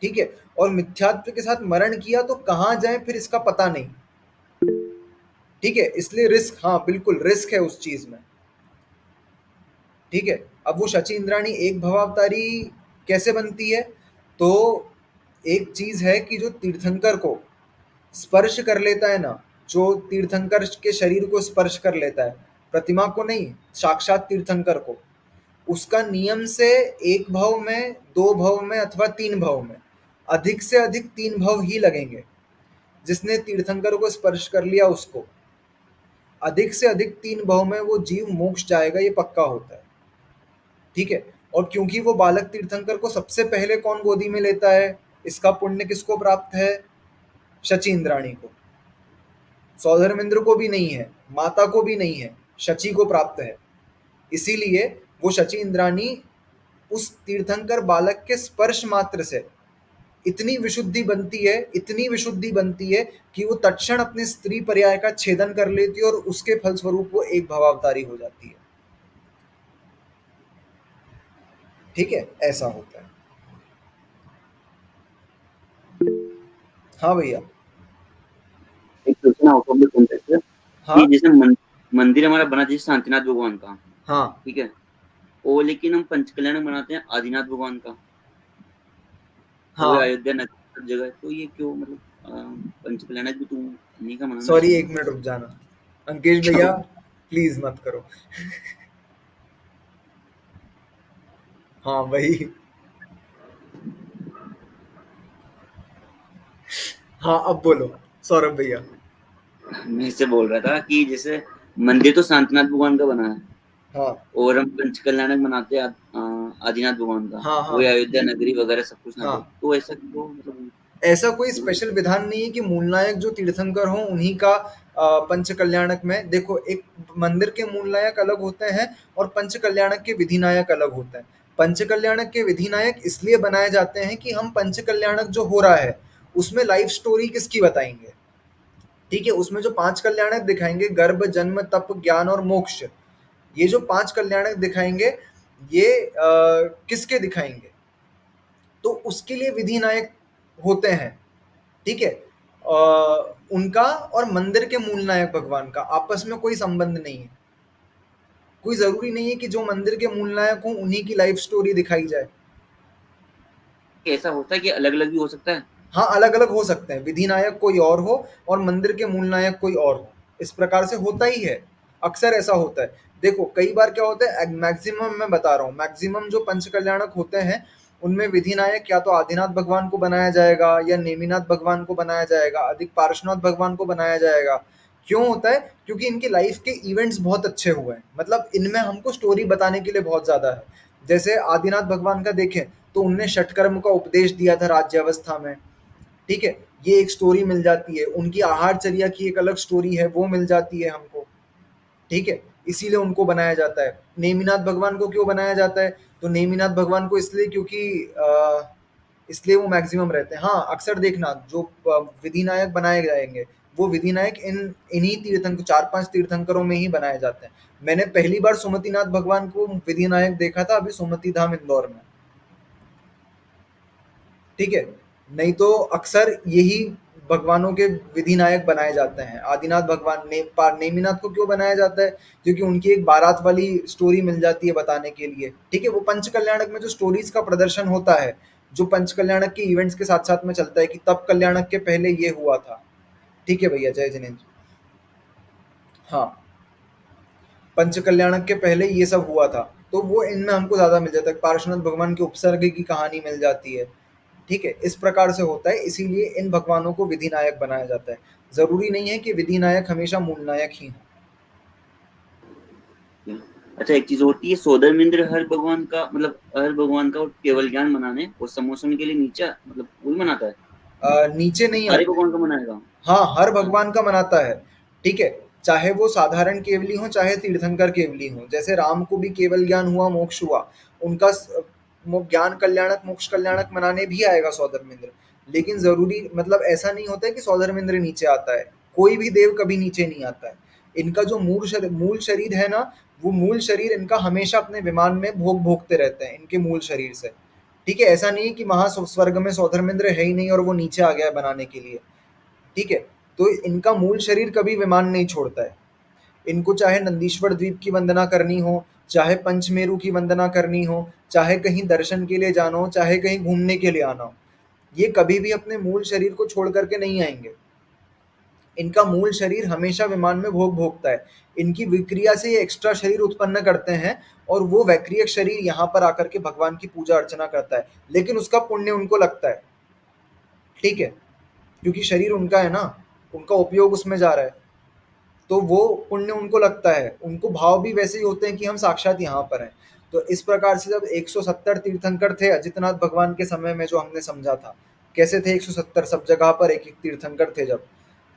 ठीक है। और मिथ्यात्व के साथ मरण किया तो कहाँ जाए फिर इसका पता नहीं, ठीक है। इसलिए रिस्क, हाँ बिल्कुल रिस्क है उस चीज में, ठीक है। अब वो शची इंद्राणी एक भवावतारी कैसे बनती है, तो एक चीज है कि जो तीर्थंकर को स्पर्श कर लेता है ना, जो तीर्थंकर के शरीर को स्पर्श कर लेता है, प्रतिमा को नहीं, साक्षात तीर्थंकर को, उसका नियम से एक भव में, दो भव में अथवा तीन भव में, अधिक से अधिक तीन भव ही लगेंगे। जिसने तीर्थंकर को स्पर्श कर लिया उसको अधिक से अधिक तीन भव में वो जीव मोक्ष जाएगा, ये पक्का होता है, ठीक है। और क्योंकि वो बालक तीर्थंकर को सबसे पहले कौन गोदी में लेता है, इसका पुण्य किसको प्राप्त है, शची इंद्राणी को। सौधर्मेंद्र को भी नहीं है, माता को भी नहीं है, शची को प्राप्त है। इसीलिए वो शची इंद्राणी उस तीर्थंकर बालक के स्पर्श मात्र से इतनी विशुद्धि बनती है, इतनी विशुद्धि बनती है कि वो तत्क्षण अपने स्त्री पर्याय का छेदन कर लेती है और उसके फलस्वरूप वो एक भवावतारी हो जाती है, ठीक है। ऐसा होता है। हाँ भैया। एक question out of the context है हाँ कि जैसे मंदिर हमारा बना जैसे शांतिनाथ भगवान का, हाँ ठीक है, वो लेकिन हम पंचकल्याण बनाते हैं आदिनाथ भगवान का, वो हाँ। अयोध्या नगर जगह है, तो ये क्यों, मतलब पंचकल्याण भी तुम नहीं का मानना सॉरी है? एक मिनट रुक जाना अंकेश भैया, प्लीज मत करो। हाँ वही, हाँ अब बोलो सौरभ भैया। मैं इससे बोल रहा था कि जैसे मंदिर तो शांतिनाथ भगवान का बना है हाँ और हम पंचकल्याणक मनाते हैं आदिनाथ भगवान का, हाँ हाँ वो अयोध्या नगरी वगैरह सब कुछ ना, हाँ। तो ऐसा क्यों, मतलब ऐसा कोई स्पेशल विधान नहीं है कि मूलनायक जो तीर्थंकर हो उन्हीं का पंच कल्याणक में। देखो एक मंदिर के मूलनायक अलग होते हैं और पंच कल्याणक के विधिनायक अलग होते हैं। पंच कल्याणक के विधिनायक इसलिए बनाए जाते हैं कि हम पंच कल्याणक जो हो रहा है उसमें लाइफ स्टोरी किसकी बताएंगे, ठीक है। उसमें जो पांच कल्याणक दिखाएंगे, गर्भ जन्म तप ज्ञान और मोक्ष, ये जो पांच कल्याणक दिखाएंगे ये किसके दिखाएंगे, तो उसके लिए विधिनायक होते हैं, ठीक है। उनका और मंदिर के मूल नायक भगवान का आपस में कोई संबंध नहीं है। कोई जरूरी नहीं है कि जो मंदिर के मूल नायक हो उन्हीं की लाइफ स्टोरी दिखाई जाए। ऐसा होता है कि अलग अलग भी हो सकता है? हाँ अलग अलग हो सकते हैं, विधि नायक कोई और हो और मंदिर के मूल नायक कोई और हो, इस प्रकार से होता ही है, अक्सर ऐसा होता है। देखो कई बार क्या होता है, मैक्सिमम मैं बता रहा हूँ, मैक्सिमम जो पंच कल्याणक होते हैं उनमें विधि नायक या तो आदिनाथ भगवान को बनाया जाएगा या नेमिनाथ भगवान को बनाया जाएगा, अधिक पार्श्वनाथ भगवान को बनाया जाएगा। क्यों होता है, क्योंकि इनकी लाइफ के इवेंट्स बहुत अच्छे हुए हैं, मतलब इनमें हमको स्टोरी बताने के लिए बहुत ज्यादा है। जैसे आदिनाथ भगवान का देखें तो उनने षटकर्म का उपदेश दिया था राज्यावस्था में, ठीक है, ये एक स्टोरी मिल जाती है। उनकी आहारचर्या की एक अलग स्टोरी है, वो मिल जाती है हमको, ठीक है। इसीलिए उनको बनाया जाता है। नेमिनाथ भगवान को क्यों बनाया जाता है, तो नेमिनाथ भगवान को इसलिए क्योंकि इसलिए वो मैक्सिमम रहते हैं। हाँ अक्सर देखना जो विधिनायक बनाए जाएंगे वो विधिनायक इन्हीं तीर्थंकर, चार पांच तीर्थंकरों में ही बनाए जाते हैं। मैंने पहली बार सुमतिनाथ भगवान को विधिनायक देखा था अभी सुमति धाम इंदौर में, ठीक है। नहीं तो अक्सर यही भगवानों के विधिनायक बनाए जाते हैं। आदिनाथ भगवान नेमिनाथ को क्यों बनाया जाता है, क्योंकि उनकी एक बारात वाली स्टोरी मिल जाती है बताने के लिए, ठीक है। वो पंच कल्याणक में जो स्टोरीज का प्रदर्शन होता है, जो पंच कल्याणक के इवेंट्स के साथ साथ में चलता है कि तब कल्याणक के पहले ये हुआ था, ठीक है भैया। जय जिनेन्द्र। हाँ पंच कल्याणक के पहले ये सब हुआ था, तो वो इनमें हमको ज्यादा मिल जाता है। पार्श्वनाथ भगवान के उपसर्ग की कहानी मिल जाती है, ठीक है। इस प्रकार से होता है, इसीलिए इन भगवानों को विधिनायक बनाया जाता है। जरूरी नहीं है कि विधिनायक हमेशा मूल नायक ही हो। अच्छा एक चीज होती है, सौधर्मेंद्र हर भगवान का, मतलब हर भगवान का केवल ज्ञान मनाने और समोसन के लिए नीचे, मतलब वही मनाता है? नीचे नहीं सारे आते। भगवान का मनाएगा? हाँ हर भगवान का मनाता है, ठीक है। चाहे वो साधारण केवली हो चाहे तीर्थंकर केवली हो। जैसे राम को भी केवल ज्ञान हुआ, मोक्ष हुआ, उनका ज्ञान कल्याणक मोक्ष कल्याणक मनाने भी आएगा सौधर्मेंद्र। लेकिन जरूरी मतलब ऐसा नहीं होता है कि सौधर्मेंद्र नीचे आता है, कोई भी देव कभी नीचे नहीं आता है। इनका जो मूल शरीर है ना, वो मूल शरीर इनका हमेशा अपने विमान में भोगते रहते हैं इनके मूल शरीर से। ठीक है, ऐसा नहीं है कि महास्वर्ग में सौधर्मेंद्र है ही नहीं और वो नीचे आ गया है बनाने के लिए। ठीक है, तो इनका मूल शरीर कभी विमान नहीं छोड़ता है। इनको चाहे नंदीश्वर द्वीप की वंदना करनी हो, चाहे पंचमेरु की वंदना करनी हो, चाहे कहीं दर्शन के लिए जाना हो, चाहे कहीं घूमने के लिए आना हो, ये कभी भी अपने मूल शरीर को छोड़ करके नहीं आएंगे। इनका मूल शरीर हमेशा विमान में भोगता है। इनकी विक्रिया से ये एक्स्ट्रा शरीर उत्पन्न करते हैं और वो वैक्रियक शरीर यहाँ पर आकर के भगवान की पूजा अर्चना करता है, लेकिन उसका पुण्य उनको लगता है। ठीक है, क्योंकि शरीर उनका है ना, उनका उपयोग उसमें जा रहा है, तो वो पुण्य उनको लगता है। उनको भाव भी वैसे ही होते हैं कि हम साक्षात यहाँ पर हैं। तो इस प्रकार से जब 170 तीर्थंकर थे अजितनाथ भगवान के समय में, जो हमने समझा था कैसे थे 170, सब जगह पर एक एक तीर्थंकर थे। जब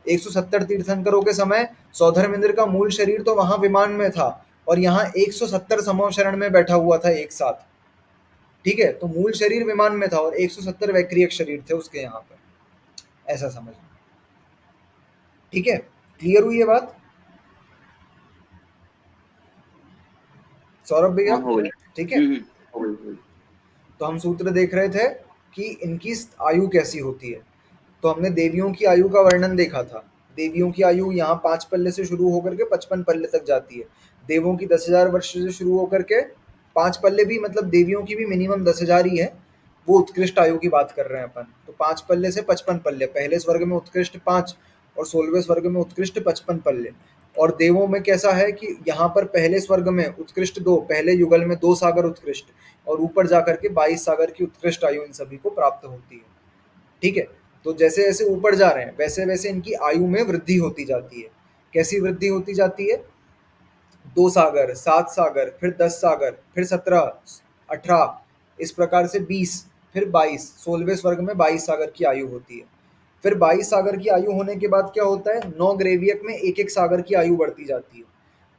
170 तीर्थंकरों के समय सौधर्मेंद्र का मूल शरीर तो वहां विमान में था और यहाँ 170 समूह शरण में बैठा हुआ था एक साथ। ठीक है, तो मूल शरीर विमान में था और 170 वैक्रियक शरीर थे उसके यहाँ पर, ऐसा समझ। ठीक है, क्लियर हुई ये बात सौरभ भैया? हो गई। ठीक है, हो गई। तो हम सूत्र देख रहे थे कि इनकी आयु कैसी होती है। तो हमने देवियों की आयु का वर्णन देखा था। देवियों की आयु यहाँ 5 पल्ले से शुरू होकर के 55 पल्ले तक जाती है। देवों की 10,000 वर्ष से शुरू होकर के 5 पल्ले भी, मतलब देवियों की भी मिनिमम 10,000 ही है। वो उत्कृष्ट आयु की बात कर रहे हैं अपन। तो 5 पल्ले से 55 पल्ले, पहले स्वर्ग में उत्कृष्ट 5 और 16वें स्वर्ग में उत्कृष्ट 55 पल्ले। और देवों में कैसा है कि यहाँ पर पहले स्वर्ग में उत्कृष्ट 2, पहले युगल में 2 सागर उत्कृष्ट, और ऊपर जाकर के 22 सागर की उत्कृष्ट आयु इन सभी को प्राप्त होती है। ठीक है, तो जैसे जैसे ऊपर जा रहे हैं वैसे वैसे इनकी आयु में वृद्धि होती जाती है। कैसी वृद्धि होती जाती है? 2 सागर, 7 सागर, फिर 10 सागर, फिर 17, 18, इस प्रकार से 20, फिर 22, 16वें स्वर्ग में 22 सागर की आयु होती है। फिर 22 सागर की आयु होने के बाद क्या होता है? 9 ग्रेवियक में एक एक सागर की आयु बढ़ती जाती है।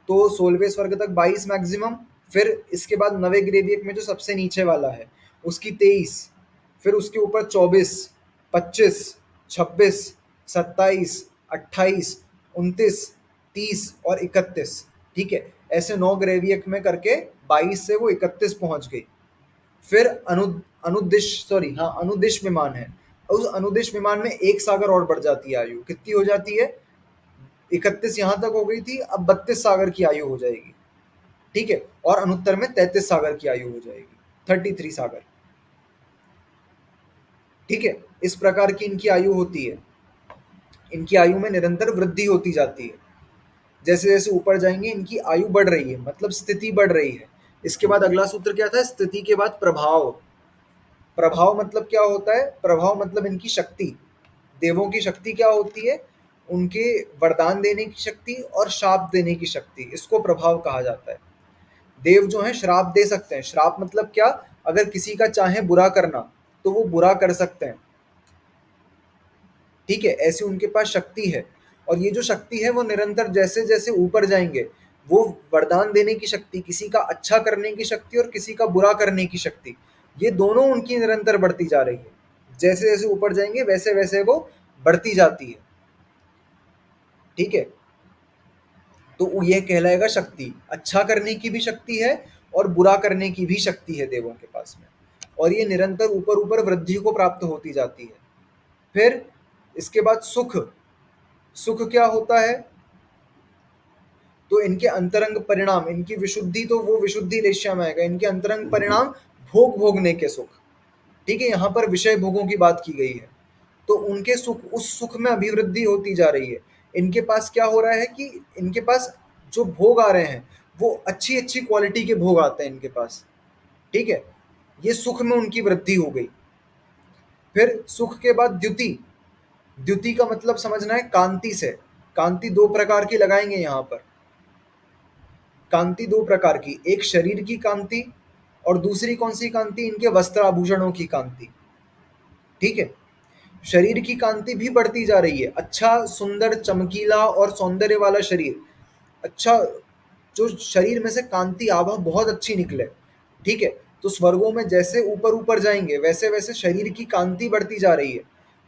तो 16वें स्वर्ग तक 22 मैक्सिमम, फिर इसके बाद 9वें ग्रेवियक में जो सबसे नीचे वाला है उसकी 23, फिर उसके ऊपर 24, 25, 26, 27, 28, 29, 30 और 31। ठीक है, ऐसे 9 ग्रेवियक में करके 22 से वो 31 पहुंच गई। फिर अनुदिश विमान है। उस अनुदिश विमान में एक सागर और बढ़ जाती है आयु। कितनी हो जाती है? 31 यहाँ तक हो गई थी, अब 32 सागर की आयु हो जाएगी। ठीक है, और अनुत्तर में 33 सागर की आयु हो जाएगी, 33 सागर। ठीक है, इस प्रकार की इनकी आयु होती है। इनकी आयु में निरंतर वृद्धि होती जाती है। जैसे जैसे ऊपर जाएंगे इनकी आयु बढ़ रही है, मतलब स्थिति बढ़ रही है। इसके बाद अगला सूत्र क्या था? स्थिति के बाद प्रभाव। प्रभाव मतलब क्या होता है? प्रभाव मतलब इनकी शक्ति। देवों की शक्ति क्या होती है? उनके वरदान देने की शक्ति और श्राप देने की शक्ति, इसको प्रभाव कहा जाता है। देव जो है श्राप दे सकते हैं। श्राप मतलब क्या? अगर किसी का चाहे बुरा करना तो वो बुरा कर सकते हैं। ठीक है, ऐसी उनके पास शक्ति है। और ये जो शक्ति है वो निरंतर जैसे जैसे ऊपर जाएंगे, वो वरदान देने की शक्ति, किसी का अच्छा करने की शक्ति और किसी का बुरा करने की शक्ति, ये दोनों उनकी निरंतर बढ़ती जा रही है। जैसे जैसे ऊपर जाएंगे वैसे वैसे वो बढ़ती जाती है। ठीक है, तो ये कहलाएगा शक्ति। अच्छा करने की भी शक्ति है और बुरा करने की भी शक्ति है देवों के पास में, और ये निरंतर ऊपर ऊपर वृद्धि को प्राप्त होती जाती है। फिर इसके बाद सुख। सुख क्या होता है? तो इनके अंतरंग परिणाम, इनकी विशुद्धि, तो वो विशुद्धि लेश्या में आएगा। इनके अंतरंग परिणाम भोग भोगने के सुख। ठीक है, यहाँ पर विषय भोगों की बात की गई है। तो उनके सुख, उस सुख में अभिवृद्धि होती जा रही है। इनके पास क्या हो रहा है कि इनके पास जो भोग आ रहे हैं वो अच्छी अच्छी क्वालिटी के भोग आते हैं इनके पास। ठीक है, ये सुख में उनकी वृद्धि हो गई। फिर सुख के बाद द्युति। द्युति का मतलब समझना है कांति से। कांति 2 प्रकार की लगाएंगे यहाँ पर। कांति 2 प्रकार की, एक शरीर की कांति और दूसरी कौन सी कांति? इनके वस्त्र आभूषणों की कांति। ठीक है, शरीर की कांति भी बढ़ती जा रही है, अच्छा सुंदर चमकीला और सौंदर्य वाला शरीर, अच्छा जो शरीर में से कांति आभा बहुत अच्छी निकले, ठीक है। तो स्वर्गों में जैसे ऊपर ऊपर जाएंगे वैसे वैसे शरीर की कांति बढ़ती जा रही है,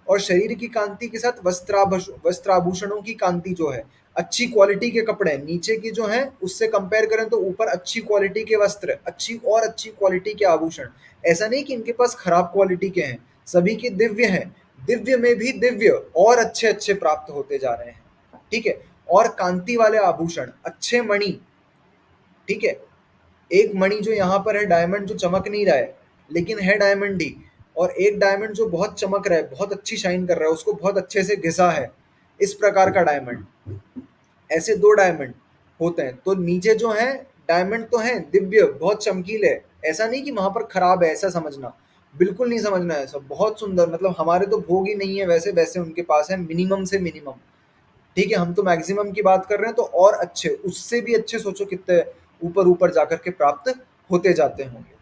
और शरीर की कांति के साथ वस्त्राभूषणों की कांति जो है, अच्छी क्वालिटी के कपड़े नीचे की जो है उससे कंपेयर करें तो ऊपर अच्छी क्वालिटी के वस्त्र, अच्छी और अच्छी क्वालिटी के आभूषण। ऐसा नहीं कि इनके पास खराब क्वालिटी के हैं, सभी के दिव्य हैं, दिव्य में भी दिव्य और अच्छे अच्छे प्राप्त होते जा रहे हैं, ठीक है। और कांति वाले आभूषण, अच्छे मणि, ठीक है। एक मणि जो यहाँ पर है डायमंड जो चमक नहीं रहा है लेकिन है डायमंड ही, और एक डायमंड जो बहुत चमक रहा है, बहुत अच्छी शाइन कर रहा है, उसको बहुत अच्छे से घिसा है, इस प्रकार का डायमंड। ऐसे दो डायमंड होते हैं। तो नीचे जो है डायमंड तो है दिव्य बहुत चमकीले, ऐसा नहीं कि वहां पर खराब है ऐसा समझना, बिल्कुल नहीं समझना है ऐसा, बहुत सुंदर, मतलब हमारे तो भोग ही नहीं है वैसे वैसे उनके पास है, मिनिमम से मिनिमम, ठीक है। हम तो मैक्सिमम की बात कर रहे हैं, तो और अच्छे, उससे भी अच्छे सोचो कितने ऊपर ऊपर जाकर के प्राप्त होते जाते होंगे,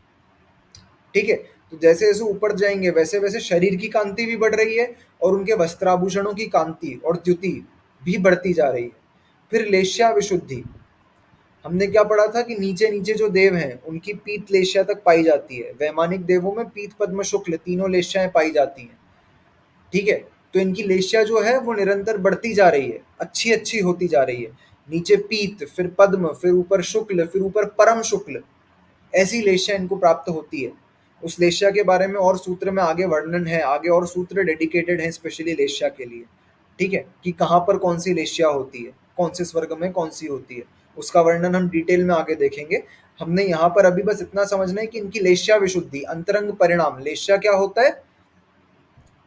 ठीक है। तो जैसे जैसे ऊपर जाएंगे वैसे वैसे शरीर की कांति भी बढ़ रही है और उनके वस्त्राभूषणों की कांति और द्युति भी बढ़ती जा रही है। फिर लेश्या विशुद्धि, हमने क्या पढ़ा था कि नीचे नीचे जो देव हैं उनकी पीत लेश्या तक पाई जाती है, वैमानिक देवों में पीत पद्म शुक्ल तीनों लेश्याएं पाई जाती हैं, ठीक है। तो इनकी लेश्या जो है वो निरंतर बढ़ती जा रही है, अच्छी अच्छी होती जा रही है, नीचे पीत, फिर पद्म, फिर ऊपर शुक्ल, फिर ऊपर परम शुक्ल, ऐसी लेश्या इनको प्राप्त होती है। उस लेश्या के बारे में और सूत्र में आगे वर्णन है, आगे और सूत्र डेडिकेटेड है स्पेशली लेश्या के लिए, ठीक है, कि कहाँ पर कौन सी लेश्या होती है, कौन से स्वर्ग में कौन सी होती है, उसका वर्णन हम डिटेल में आगे देखेंगे। हमने यहाँ पर अभी बस इतना समझना है कि इनकी लेश्या विशुद्धि, अंतरंग परिणाम, लेश्या क्या होता है,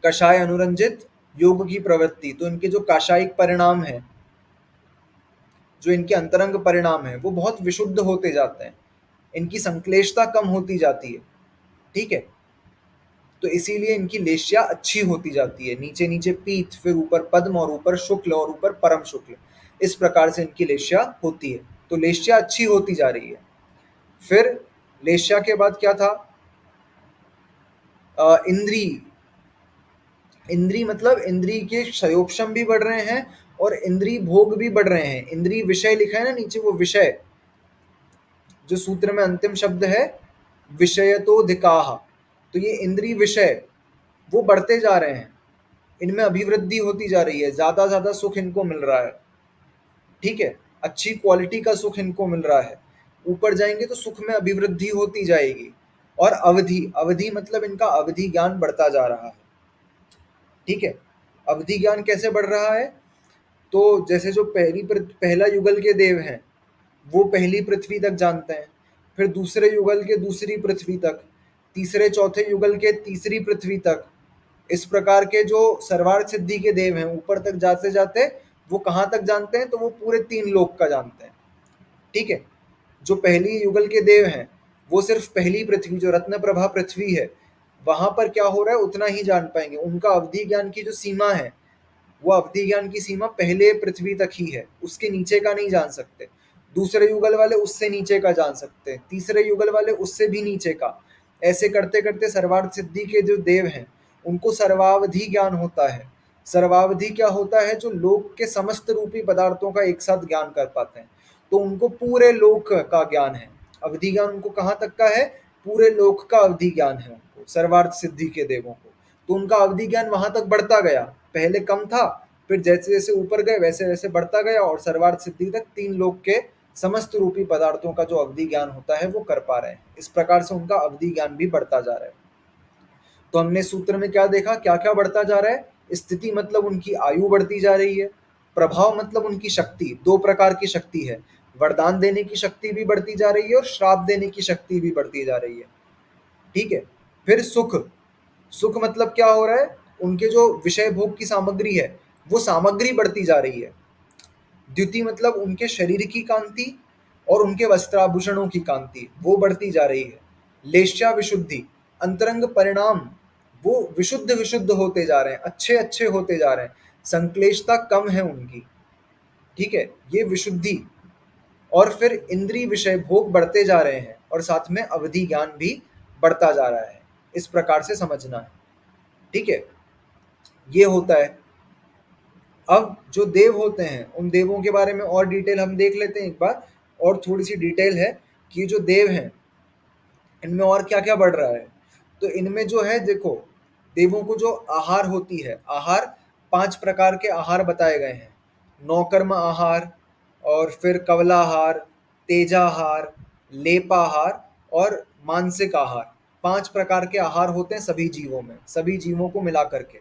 कषाय अनुरंजित योग की प्रवृत्ति, तो इनके जो काशायिक परिणाम है, जो इनके अंतरंग परिणाम है वो बहुत विशुद्ध होते जाते हैं, इनकी संक्लेशता कम होती जाती है, ठीक है। तो इसीलिए इनकी लेश्या अच्छी होती जाती है, नीचे नीचे पीत, फिर ऊपर पद्म और ऊपर शुक्ल और ऊपर परम शुक्ल, इस प्रकार से इनकी लेश्या होती है। तो लेश्या अच्छी होती जा रही है। फिर लेश्या के बाद क्या था, इंद्री, इंद्री मतलब इंद्री के क्षयोपशम भी बढ़ रहे हैं और इंद्री भोग भी बढ़ रहे हैं। इंद्री विषय लिखा है ना नीचे, वो विषय जो सूत्र में अंतिम शब्द है विषयतोधिकाः, तो ये इंद्री विषय वो बढ़ते जा रहे हैं, इनमें अभिवृद्धि होती जा रही है, ज्यादा सुख इनको मिल रहा है, ठीक है, अच्छी क्वालिटी का सुख इनको मिल रहा है। ऊपर जाएंगे तो सुख में अभिवृद्धि होती जाएगी। और अवधि, अवधि मतलब इनका अवधि ज्ञान बढ़ता जा रहा है, ठीक है। अवधि ज्ञान कैसे बढ़ रहा है, तो जैसे जो पहला युगल के देव हैं वो पहली पृथ्वी तक जानते हैं, फिर दूसरे युगल के दूसरी पृथ्वी तक, तीसरे चौथे युगल के तीसरी पृथ्वी तक, इस प्रकार के जो सर्वार्थ सिद्धि के देव हैं ऊपर तक जाते जाते वो कहाँ तक जानते हैं, तो वो पूरे 3 लोक का जानते हैं, ठीक है। जो पहली युगल के देव हैं वो सिर्फ पहली पृथ्वी जो रत्न प्रभा पृथ्वी है वहां पर क्या हो रहा है उतना ही जान पाएंगे। उनका अवधि ज्ञान की जो सीमा है वो अवधि ज्ञान की सीमा पहले पृथ्वी तक ही है, उसके नीचे का नहीं जान सकते। दूसरे युगल वाले उससे नीचे का जान सकते हैं, तीसरे युगल वाले उससे भी नीचे का, ऐसे करते करते सर्वार्थ सिद्धि के जो देव हैं उनको सर्वावधि ज्ञान होता है। सर्वावधि क्या होता है, जो लोक के समस्त रूपी पदार्थों का एक साथ ज्ञान कर पाते हैं, तो उनको पूरे लोक का ज्ञान है। अवधि ज्ञान उनको कहाँ तक का है, पूरे लोक का अवधि ज्ञान है उनको, सर्वार्थ सिद्धि के देवों को। तो उनका अवधि ज्ञान वहां तक बढ़ता गया, पहले कम था, फिर जैसे जैसे ऊपर गए वैसे वैसे बढ़ता गया, और सर्वार्थ सिद्धि तक 3 लोक के समस्त रूपी पदार्थों का जो अवधि ज्ञान होता है वो कर पा रहे हैं। इस प्रकार से उनका अवधि ज्ञान भी बढ़ता जा रहा है। तो हमने सूत्र में क्या देखा, क्या क्या बढ़ता जा रहा है, स्थिति मतलब उनकी आयु बढ़ती जा रही है, प्रभाव मतलब उनकी शक्ति, 2 प्रकार की शक्ति है, वरदान देने की शक्ति भी बढ़ती जा रही है और श्राप देने की शक्ति भी बढ़ती जा रही है, ठीक है। फिर सुख, सुख मतलब क्या हो रहा है, उनके जो विषय भोग की सामग्री है वो सामग्री बढ़ती जा रही है। द्युति मतलब उनके शरीर की कांति और उनके वस्त्राभूषणों की कांति वो बढ़ती जा रही है। लेश्या विशुद्धि, अंतरंग परिणाम वो विशुद्ध विशुद्ध होते जा रहे हैं, अच्छे अच्छे होते जा रहे हैं, संक्लेशता कम है उनकी, ठीक है, ये विशुद्धि। और फिर इंद्रिय विषय भोग बढ़ते जा रहे हैं और साथ में अवधि ज्ञान भी बढ़ता जा रहा है, इस प्रकार से समझना है, ठीक है। ये होता है। अब जो देव होते हैं उन देवों के बारे में और डिटेल हम देख लेते हैं एक बार, और थोड़ी सी डिटेल है कि जो देव हैं इनमें और क्या क्या बढ़ रहा है। तो इनमें जो है देखो, देवों को जो आहार होती है, आहार 5 प्रकार के आहार बताए गए हैं। नौकर्म आहार, और फिर कवलाहार, तेजाहार, लेपाहार और मानसिक आहार। 5 प्रकार के आहार होते हैं सभी जीवों में, सभी जीवों को मिला करके।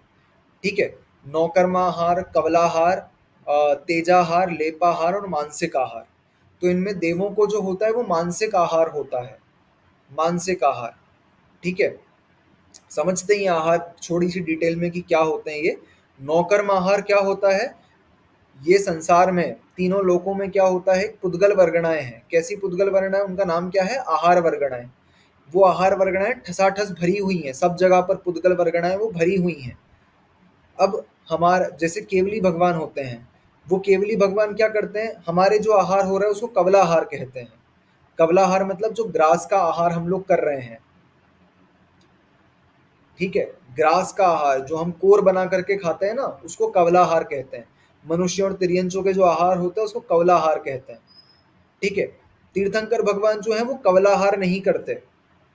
ठीक है, नौकर्माहार, कवलाहार, तेजाहार, लेपाहार और मानसिक आहार। तो इनमें देवों को जो होता है वो मानसिक आहार होता है, मानसिक आहार। ठीक है, समझते ही हैं आहार थोड़ी सी डिटेल में कि क्या होते हैं ये। नौकर्म आहार क्या होता है, ये संसार में तीनों लोकों में क्या होता है, पुद्गल वर्गणाएं हैं। कैसी पुद्गल वर्गणाएं, उनका नाम क्या है, आहार वर्गणाएं। वो आहार वर्गणाएं ठसाठस भरी हुई हैं, सब जगह पर पुद्गल वर्गणाएं वो भरी हुई हैं। अब हमारा जैसे केवली भगवान होते हैं, वो केवली भगवान क्या करते हैं, हमारे जो आहार हो रहा है उसको कवला आहार कहते हैं। कवला आहार मतलब जो ग्रास का आहार हम लोग कर रहे हैं। ठीक है, ग्रास का आहार जो हम कोर बना करके खाते हैं ना, उसको कवला आहार कहते हैं। मनुष्य और तिर्यंचों के जो आहार होता है उसको कवला आहार कहते हैं। ठीक है, तीर्थंकर भगवान जो है वो कवलाहार नहीं करते,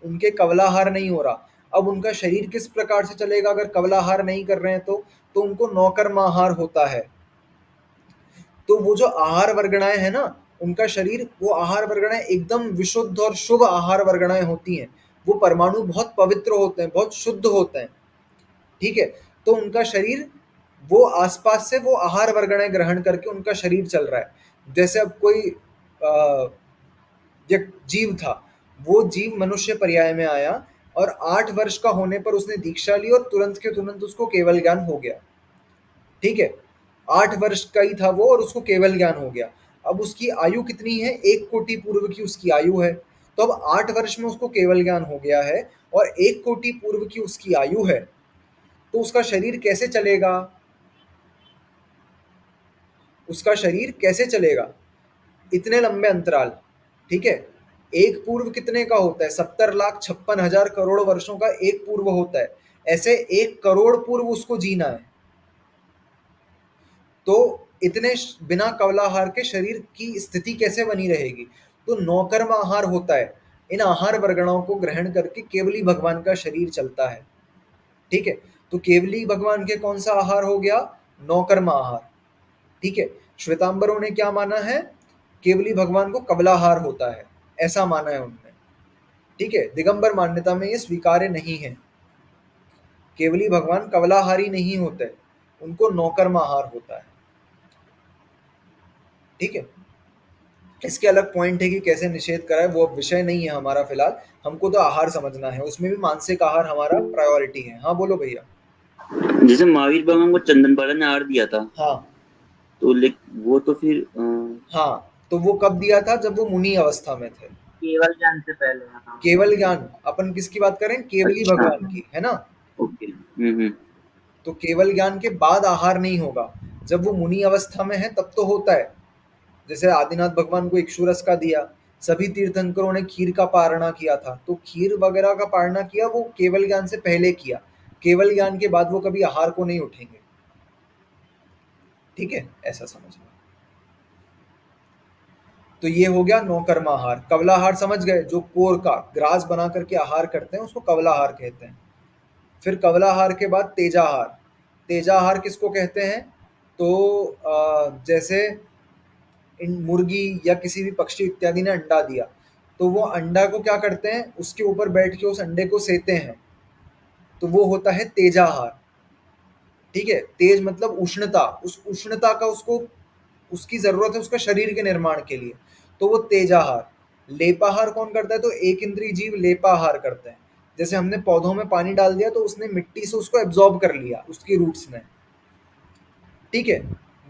उनके कवलाहार नहीं हो रहा। अब उनका शरीर किस प्रकार से चलेगा अगर कवलाहार नहीं कर रहे हैं तो उनको नौकर्माहार होता है। तो वो जो आहार वर्गणाएं है ना, उनका शरीर, वो आहार वर्गणाएं एकदम विशुद्ध और शुभ आहार वर्गणाएं होती हैं। वो परमाणु बहुत पवित्र होते हैं, बहुत शुद्ध होते हैं। ठीक है, तो उनका शरीर, वो आसपास से वो आहार वर्गणाएं ग्रहण करके उनका शरीर चल रहा है। जैसे अब कोई एक जीव था, वो जीव मनुष्य पर्याय में आया और 8 वर्ष का होने पर उसने दीक्षा ली और तुरंत के तुरंत उसको केवल ज्ञान हो गया। ठीक है, 8 वर्ष का ही था वो और उसको केवल ज्ञान हो गया। अब उसकी आयु कितनी है, 1 कोटि पूर्व की उसकी आयु है। तो अब 8 वर्ष में उसको केवल ज्ञान हो गया है और 1 कोटि पूर्व की उसकी आयु है। तो उसका शरीर कैसे चलेगा, उसका शरीर कैसे चलेगा इतने लंबे अंतराल। ठीक है, एक पूर्व कितने का होता है, 70,56,000 करोड़ वर्षों का एक पूर्व होता है। ऐसे 1 करोड़ पूर्व उसको जीना है। तो इतने बिना कवलाहार के शरीर की स्थिति कैसे बनी रहेगी। तो नौकर्म आहार होता है, इन आहार वर्गणों को ग्रहण करके केवली भगवान का शरीर चलता है। ठीक है, तो केवली भगवान के कौन सा आहार हो गया, नौकर्म आहार। ठीक है, श्वेतांबरों ने क्या माना है, केवली भगवान को कवलाहार होता है, ऐसा माना है उन्होंने। ठीक है, दिगंबर मान्यता में ये स्वीकार्य नहीं है, केवली भगवान कवलाहारी नहीं होते, उनको नौकर्म आहार होता है। ठीक है, इसके अलग पॉइंट है कि कैसे निषेध करा है, वो अब विषय नहीं है हमारा फिलहाल। हमको तो आहार समझना है, उसमें भी मानसिक आहार हमारा प्रायोरिटी है। हाँ बोलो भैया। जैसे महावीर भगवान को चंदनपाला ने आहार दिया था, हाँ तो वो तो फिर हाँ, तो वो कब दिया था, जब वो मुनि अवस्था में थे। केवल ज्ञान से पहले। हाँ। केवल ज्ञान, अपन किसकी बात करें, केवली अच्छा, भगवान की, है ना। ओके। तो केवल ज्ञान के बाद आहार नहीं होगा, जब वो मुनि अवस्था में है तब तो होता है। जैसे आदिनाथ भगवान को इक्षुरस का दिया, सभी तीर्थंकरों ने खीर का पारणा किया था, तो खीर वगैरह का पारणा किया वो केवल ज्ञान से पहले किया। केवल ज्ञान के बाद वो कभी आहार को नहीं उठेंगे। ठीक है, ऐसा समझना। तो ये हो गया नौकर्माहार। कवलाहार समझ गए, जो कोर का ग्रास बना करके आहार करते हैं उसको कवलाहार कहते हैं। फिर कवलाहार के बाद तेजाहार। तेजाहार किसको कहते हैं, तो जैसे इन मुर्गी या किसी भी पक्षी इत्यादि ने अंडा दिया, तो वो अंडा को क्या करते हैं, उसके ऊपर बैठ के उस अंडे को सेते हैं, तो वो होता है तेजाहार। ठीक है, तेज मतलब उष्णता, उस उष्णता का उसको, उसकी जरूरत है उसका शरीर के निर्माण के लिए, तो वो तेजाहार। लेपाहार कौन करता है, तो एक इंद्रिय जीव लेपाहार करते हैं। जैसे हमने पौधों में पानी डाल दिया तो उसने मिट्टी से उसको एब्जॉर्ब कर लिया, उसकी रूट्स ने। ठीक है,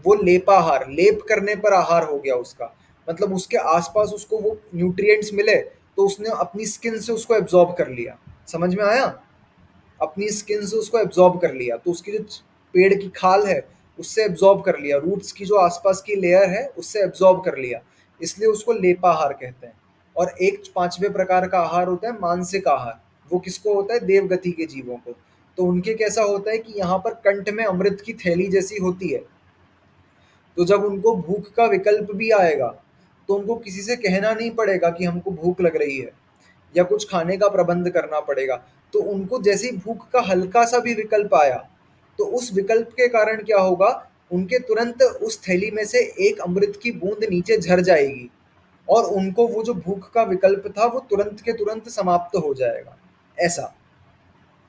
वो लेपाहार, लेप करने पर आहार हो गया उसका, मतलब उसके आसपास उसको वो न्यूट्रिएंट्स मिले तो उसने अपनी स्किन से उसको एब्जॉर्ब कर लिया। समझ में आया, अपनी स्किन से उसको एब्जॉर्ब कर लिया, तो उसकी जो पेड़ की खाल है उससे एब्जॉर्ब कर लिया, रूट्स की जो आसपास की लेयर है उससे एब्जॉर्ब कर लिया, इसलिए उसको लेपाहार कहते हैं। और एक 5वें प्रकार का आहार होता है मानसिक आहार। वो किसको होता है, देवगति के जीवों को। तो उनके कैसा होता है कि यहाँ पर कंठ में अमृत की थैली जैसी होती है। तो जब उनको भूख का विकल्प भी आएगा तो उनको किसी से कहना नहीं पड़ेगा कि हमको भूख लग रही है या कुछ खाने का प्रबंध करना पड़ेगा। तो उनको जैसे ही भूख का हल्का सा भी विकल्प आया तो उस विकल्प के कारण क्या होगा, उनके तुरंत उस थैली में से एक अमृत की बूंद नीचे झर जाएगी और उनको वो जो भूख का विकल्प था वो तुरंत के तुरंत समाप्त हो जाएगा। ऐसा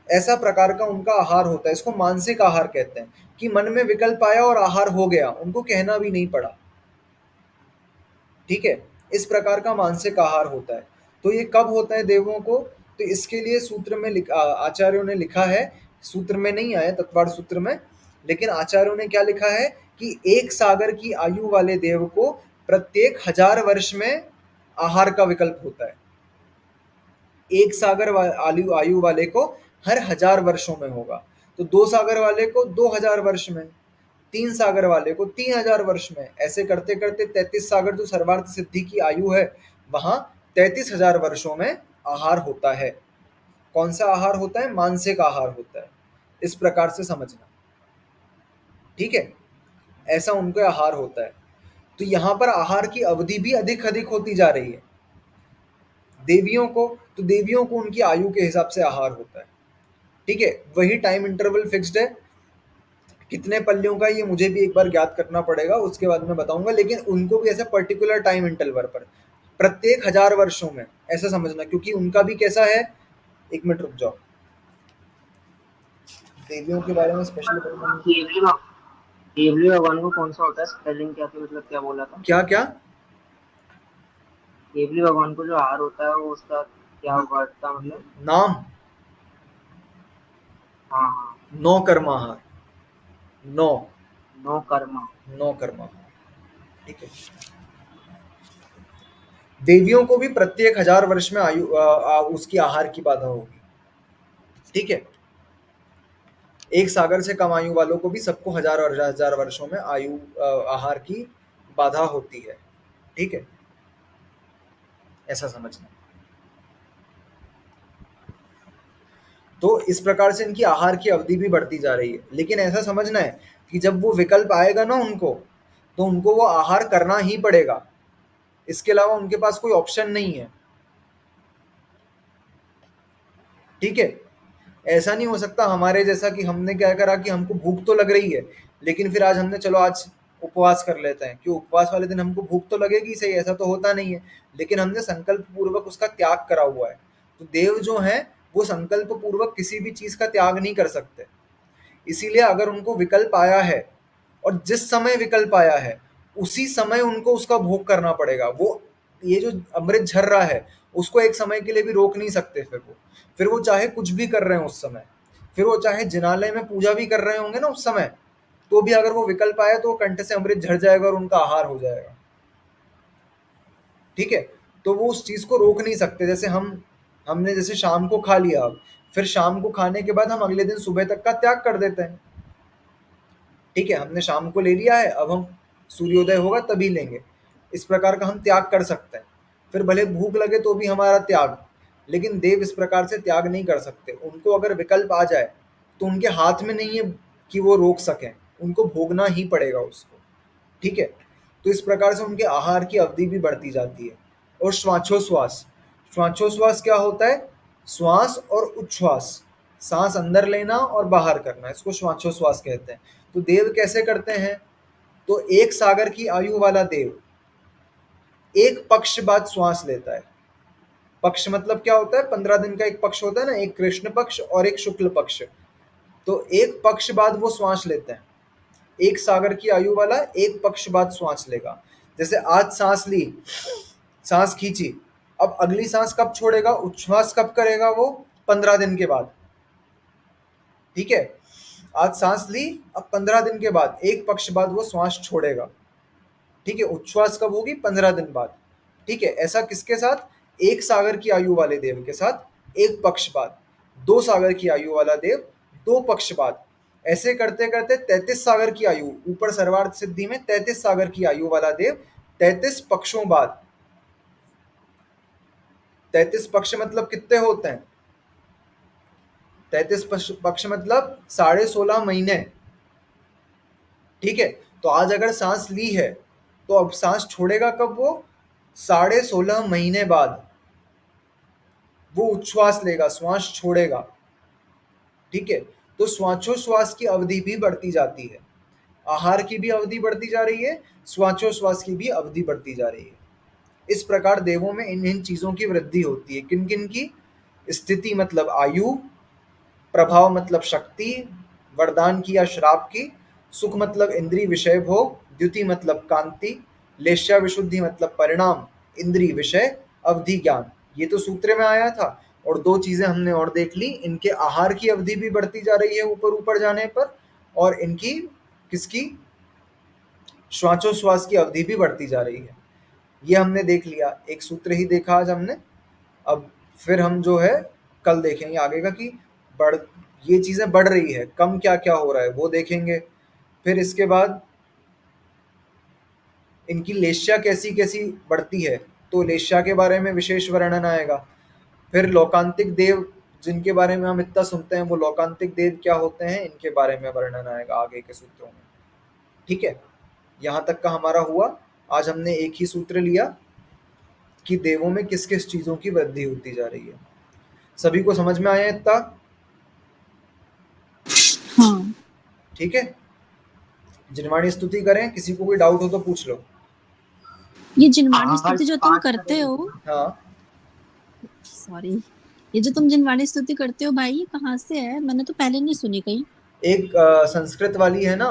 ऐसा प्रकार का उनका आहार होता है। इसको मानसिक आहार कहते हैं कि मन में विकल्प आया और आहार हो गया, उनको कहना भी नहीं पड़ा। ठीक है, इस प्रकार का मानसिक आहार होता है। तो ये कब होता है देवों को, तो इसके लिए सूत्र में आचार्यों ने लिखा है, सूत्र में नहीं आया तत्वार्थ सूत्र में, लेकिन आचार्यों ने क्या लिखा है कि एक सागर की आयु वाले देव को प्रत्येक 1000 वर्ष में आहार का विकल्प होता है। एक सागर आयु आयु वाले को हर 1000 वर्षों में होगा, तो 2 सागर वाले को 2000 वर्ष में, 3 सागर वाले को 3000 वर्ष में, ऐसे करते करते 33 सागर जो सर्वार्थ सिद्धि की आयु है वहां 33,000 वर्षों में आहार होता है। कौन सा आहार होता है? मानसिक आहार होता है। इस प्रकार से समझना, ठीक है, ऐसा उनका आहार होता है। तो यहाँ पर आहार की अवधि भी अधिक अधिक होती जा रही है देवियों को, तो देवियों को उनकी आयु के हिसाब से आहार होता है। ठीक है, वही टाइम इंटरवल फिक्स्ड है, कितने पल्लियों का ये मुझे भी एक बार ज्ञात करना पड़ेगा, उसके बाद मैं बताऊंगा, लेकिन उनको भी ऐसे पर्टिकुलर टाइम इंटरवल पर प्रत्येक 1000 वर्षों में ऐसा समझना, क्योंकि उनका भी कैसा है, एक मिनट रुक जाओ, देवियों के बारे में स्पेशल केवली भगवान को कौन सा होता है, स्पेलिंग क्या थी, मतलब क्या बोला था? क्या क्या केवली भगवान को जो आहार होता है वो उसका क्या वर्ड था, मतलब? नाम? हाँ हाँ, 9 कर्माहार, 9 नो कर्मा। 9 कर्माहार। ठीक है, देवियों को भी प्रत्येक 1000 वर्ष में आयु उसकी आहार की बाधा होगी। ठीक है, एक सागर से कम आयु वालों को भी सबको 1000 और 1000 वर्षों में आयु आहार की बाधा होती है। ठीक है, ऐसा समझना। तो इस प्रकार से इनकी आहार की अवधि भी बढ़ती जा रही है, लेकिन ऐसा समझना है कि जब वो विकल्प आएगा ना उनको, तो उनको वो आहार करना ही पड़ेगा, इसके अलावा उनके पास कोई ऑप्शन नहीं है। ठीक है, ऐसा नहीं हो सकता हमारे जैसा कि हमने क्या करा कि हमको भूख तो लग रही है, लेकिन फिर आज हमने चलो आज उपवास कर लेते हैं, क्यों उपवास वाले दिन हमको भूख तो लगेगी सही, ऐसा तो होता नहीं है, लेकिन हमने संकल्प पूर्वक उसका त्याग करा हुआ है। तो देव जो हैं वो संकल्प पूर्वक किसी भी चीज का त्याग नहीं कर सकते, इसीलिए अगर उनको विकल्प आया है और जिस समय विकल्प आया है उसी समय उनको उसका भोग करना पड़ेगा। वो ये जो अमृत झर रहा है उसको एक समय के लिए भी रोक नहीं सकते। फिर वो चाहे कुछ भी कर रहे हैं उस समय, फिर वो चाहे जिनालय में पूजा भी कर रहे होंगे ना उस समय, तो भी अगर वो विकल्प आया तो वो कंठ से अमृत झड़ जाएगा और उनका आहार हो जाएगा। ठीक है, तो वो उस चीज को रोक नहीं सकते। जैसे हमने जैसे शाम को खा लिया, फिर शाम को खाने के बाद हम अगले दिन सुबह तक का त्याग कर देते हैं। ठीक है, हमने शाम को ले लिया है, अब हम सूर्योदय होगा तभी लेंगे, इस प्रकार का हम त्याग कर सकते हैं। फिर भले भूख लगे तो भी हमारा त्याग, लेकिन देव इस प्रकार से त्याग नहीं कर सकते। उनको अगर विकल्प आ जाए तो उनके हाथ में नहीं है कि वो रोक सकें, उनको भोगना ही पड़ेगा उसको। ठीक है, तो इस प्रकार से उनके आहार की अवधि भी बढ़ती जाती है। और श्वासोश्वास, श्वासोश्वास क्या होता है? श्वास और उच्छ्वास, सांस अंदर लेना और बाहर करना, इसको श्वासोश्वास कहते हैं। तो देव कैसे करते हैं? तो एक सागर की आयु वाला देव एक पक्ष बाद श्वास लेता है। पक्ष मतलब क्या होता है? 15 दिन का एक पक्ष होता है ना, एक कृष्ण पक्ष और एक शुक्ल पक्ष। तो एक पक्ष बाद वो श्वास लेते हैं, एक सागर की आयु वाला एक पक्ष बाद श्वास लेगा। जैसे आज सांस ली, सांस खींची, अब अगली सांस कब छोड़ेगा, उच्छ्वास कब करेगा? वो 15 दिन के बाद। ठीक है, आज सांस ली, अब 15 दिन के बाद एक पक्ष बाद वो श्वास छोड़ेगा। ठीक है, उच्छ्वास कब होगी? 15 दिन बाद। ठीक है, ऐसा किसके साथ? एक सागर की आयु वाले देव के साथ एक पक्ष बाद, 2 सागर की आयु वाला देव 2 पक्ष बाद। ऐसे करते करते 33 सागर की आयु, ऊपर सर्वार्थ सिद्धि में 33 सागर की आयु वाला देव 33 पक्षों बाद। 33 पक्ष मतलब कितने होते हैं? 33 पक्ष मतलब 16.5 महीने, ठीक है। तो आज अगर सांस ली है तो अब सांस छोड़ेगा कब? वो 16.5 महीने बाद वो उच्छ्वास लेगा, श्वास छोड़ेगा, ठीक है। तो श्वासोश्वास की अवधि भी बढ़ती जाती है, आहार की भी अवधि बढ़ती जा रही है, श्वासोश्वास की भी अवधि बढ़ती जा रही है। इस प्रकार देवों में इन इन चीजों की वृद्धि होती है। किन किन की? स्थिति मतलब आयु, प्रभाव मतलब शक्ति, वरदान की या श्राप की, सुख मतलब इंद्रिय विषय भोग, द्युति मतलब कांति, लेश्या विशुद्धि मतलब परिणाम इंद्रिय विषय, अवधि ज्ञान। ये तो सूत्र में आया था। और दो चीजें हमने और देख ली, इनके आहार की अवधि भी बढ़ती जा रही है ऊपर ऊपर जाने पर, और इनकी किसकी? श्वासोश्वास की अवधि भी बढ़ती जा रही है। ये हमने देख लिया, एक सूत्र ही देखा आज हमने। अब फिर हम जो है कल देखेंगे आगे का कि बढ़ ये चीजें बढ़ रही है, कम क्या क्या हो रहा है वो देखेंगे। फिर इसके बाद इनकी लेश्या कैसी कैसी बढ़ती है, तो लेश्या के बारे में विशेष वर्णन आएगा। फिर लोकांतिक देव जिनके बारे में हम इतना सुनते हैं, वो लोकांतिक देव क्या होते हैं, इनके बारे में वर्णन आएगा आगे के सूत्रों में, ठीक है। यहाँ तक का हमारा हुआ। आज हमने एक ही सूत्र लिया कि देवों में किस किस चीजों की वृद्धि होती जा रही है। सभी को समझ में आया इतना? हाँ। ठीक है, जिनवाणी स्तुति करें, किसी को कोई डाउट हो तो पूछ लो। ये जिनवाणी स्तुति जो तुम करते हो, हाँ, सॉरी, ये जो तुम जिनवाणी स्तुति करते हो भाई, ये कहाँ से है? मैंने तो पहले नहीं सुनी कहीं। एक संस्कृत वाली है ना,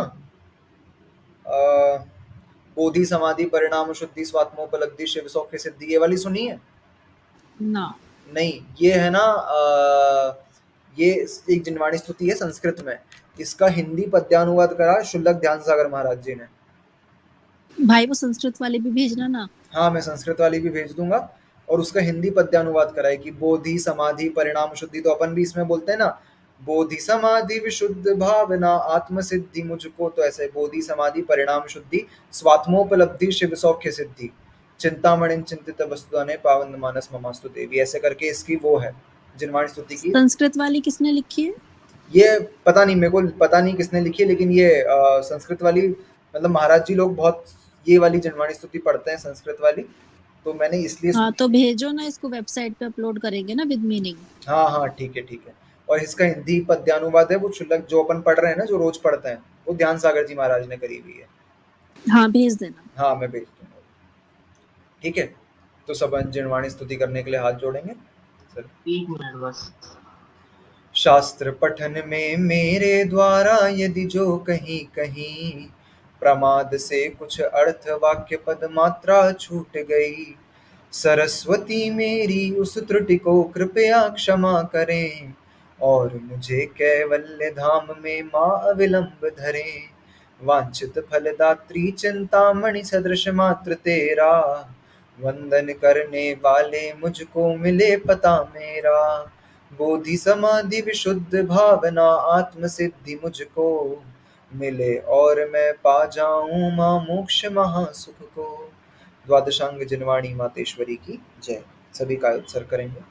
बोधि समाधि परिणाम शुद्धि स्वात्मोपलब्धि शिव सौख्य सिद्धि, ये वाली सुनी है? ना। नहीं, ये है ना ये एक जिनवाणी स्तुति है संस्कृत में। इसका हिंदी पद्यानुवाद करा शुल्लक ध्यान सागर महाराज जी ने। भाई वो संस्कृत वाले भी भेजना ना। हाँ, मैं संस्कृत वाली भी भेज दूंगा। और उसका हिंदी पद्यानुवाद करा है कि बोधि समाधि परिणाम शुद्धि, तो अपन भी इसमें बोलते हैं ना, बोधि समाधि विशुद्ध भावना आत्म सिद्धि मुझको, तो ऐसे बोधि समाधि परिणाम शुद्धि स्वात्मोपलब्धि शिव सौख्य सिद्धि चिंतामणि चिंतित वस्तुने पावन मानस ममास्तु देवी, ऐसे करके इसकी वो है जिनवाणी स्तुति की। संस्कृत वाली किसने लिखी है? ये पता नहीं, मेरे को पता नहीं किसने लिखी है, लेकिन ये संस्कृत वाली मतलब महाराज जी लोग बहुत ये वाली जिनवाणी स्तुति पढ़ते हैं संस्कृत वाली, तो मैंने इसलिए हाँ तो भेजो ना, इसको वेबसाइट पे अपलोड करेंगे ना विद मीनिंग। हाँ हाँ ठीक है ठीक है। और इसका हिंदी पद्यानुवाद है वो शुल्लक जो अपन पढ़ रहे हैं ना, जो रोज पढ़ते हैं, वो ध्यान सागर जी महाराज ने करी हुई है। हाँ भेज देना। हाँ मैं भेज दूंगा, ठीक है। तो सब जिनवाणी स्तुति करने के लिए हाथ जोड़ेंगे। सर 1 मिनट बस। शास्त्र पठन में मेरे द्वारा यदि जो कहीं कहीं प्रमाद से कुछ अर्थ वाक्य पद मात्रा छूट गई, सरस्वती मेरी उस त्रुटि को कृपया क्षमा करें, और मुझे कैवल्य धाम में माँ अविलंब धरें। वांछित फलदात्री चिंतामणि सदृश मात्र तेरा, वंदन करने वाले मुझको मिले पता मेरा। बोधि समाधि विशुद्ध भावना आत्म सिद्धि मुझको मिले, और मैं पा जाऊं माँ मोक्ष महासुख को। द्वादशांग जिनवाणी मातेश्वरी की जय। सभी का उत्सर्ग करेंगे।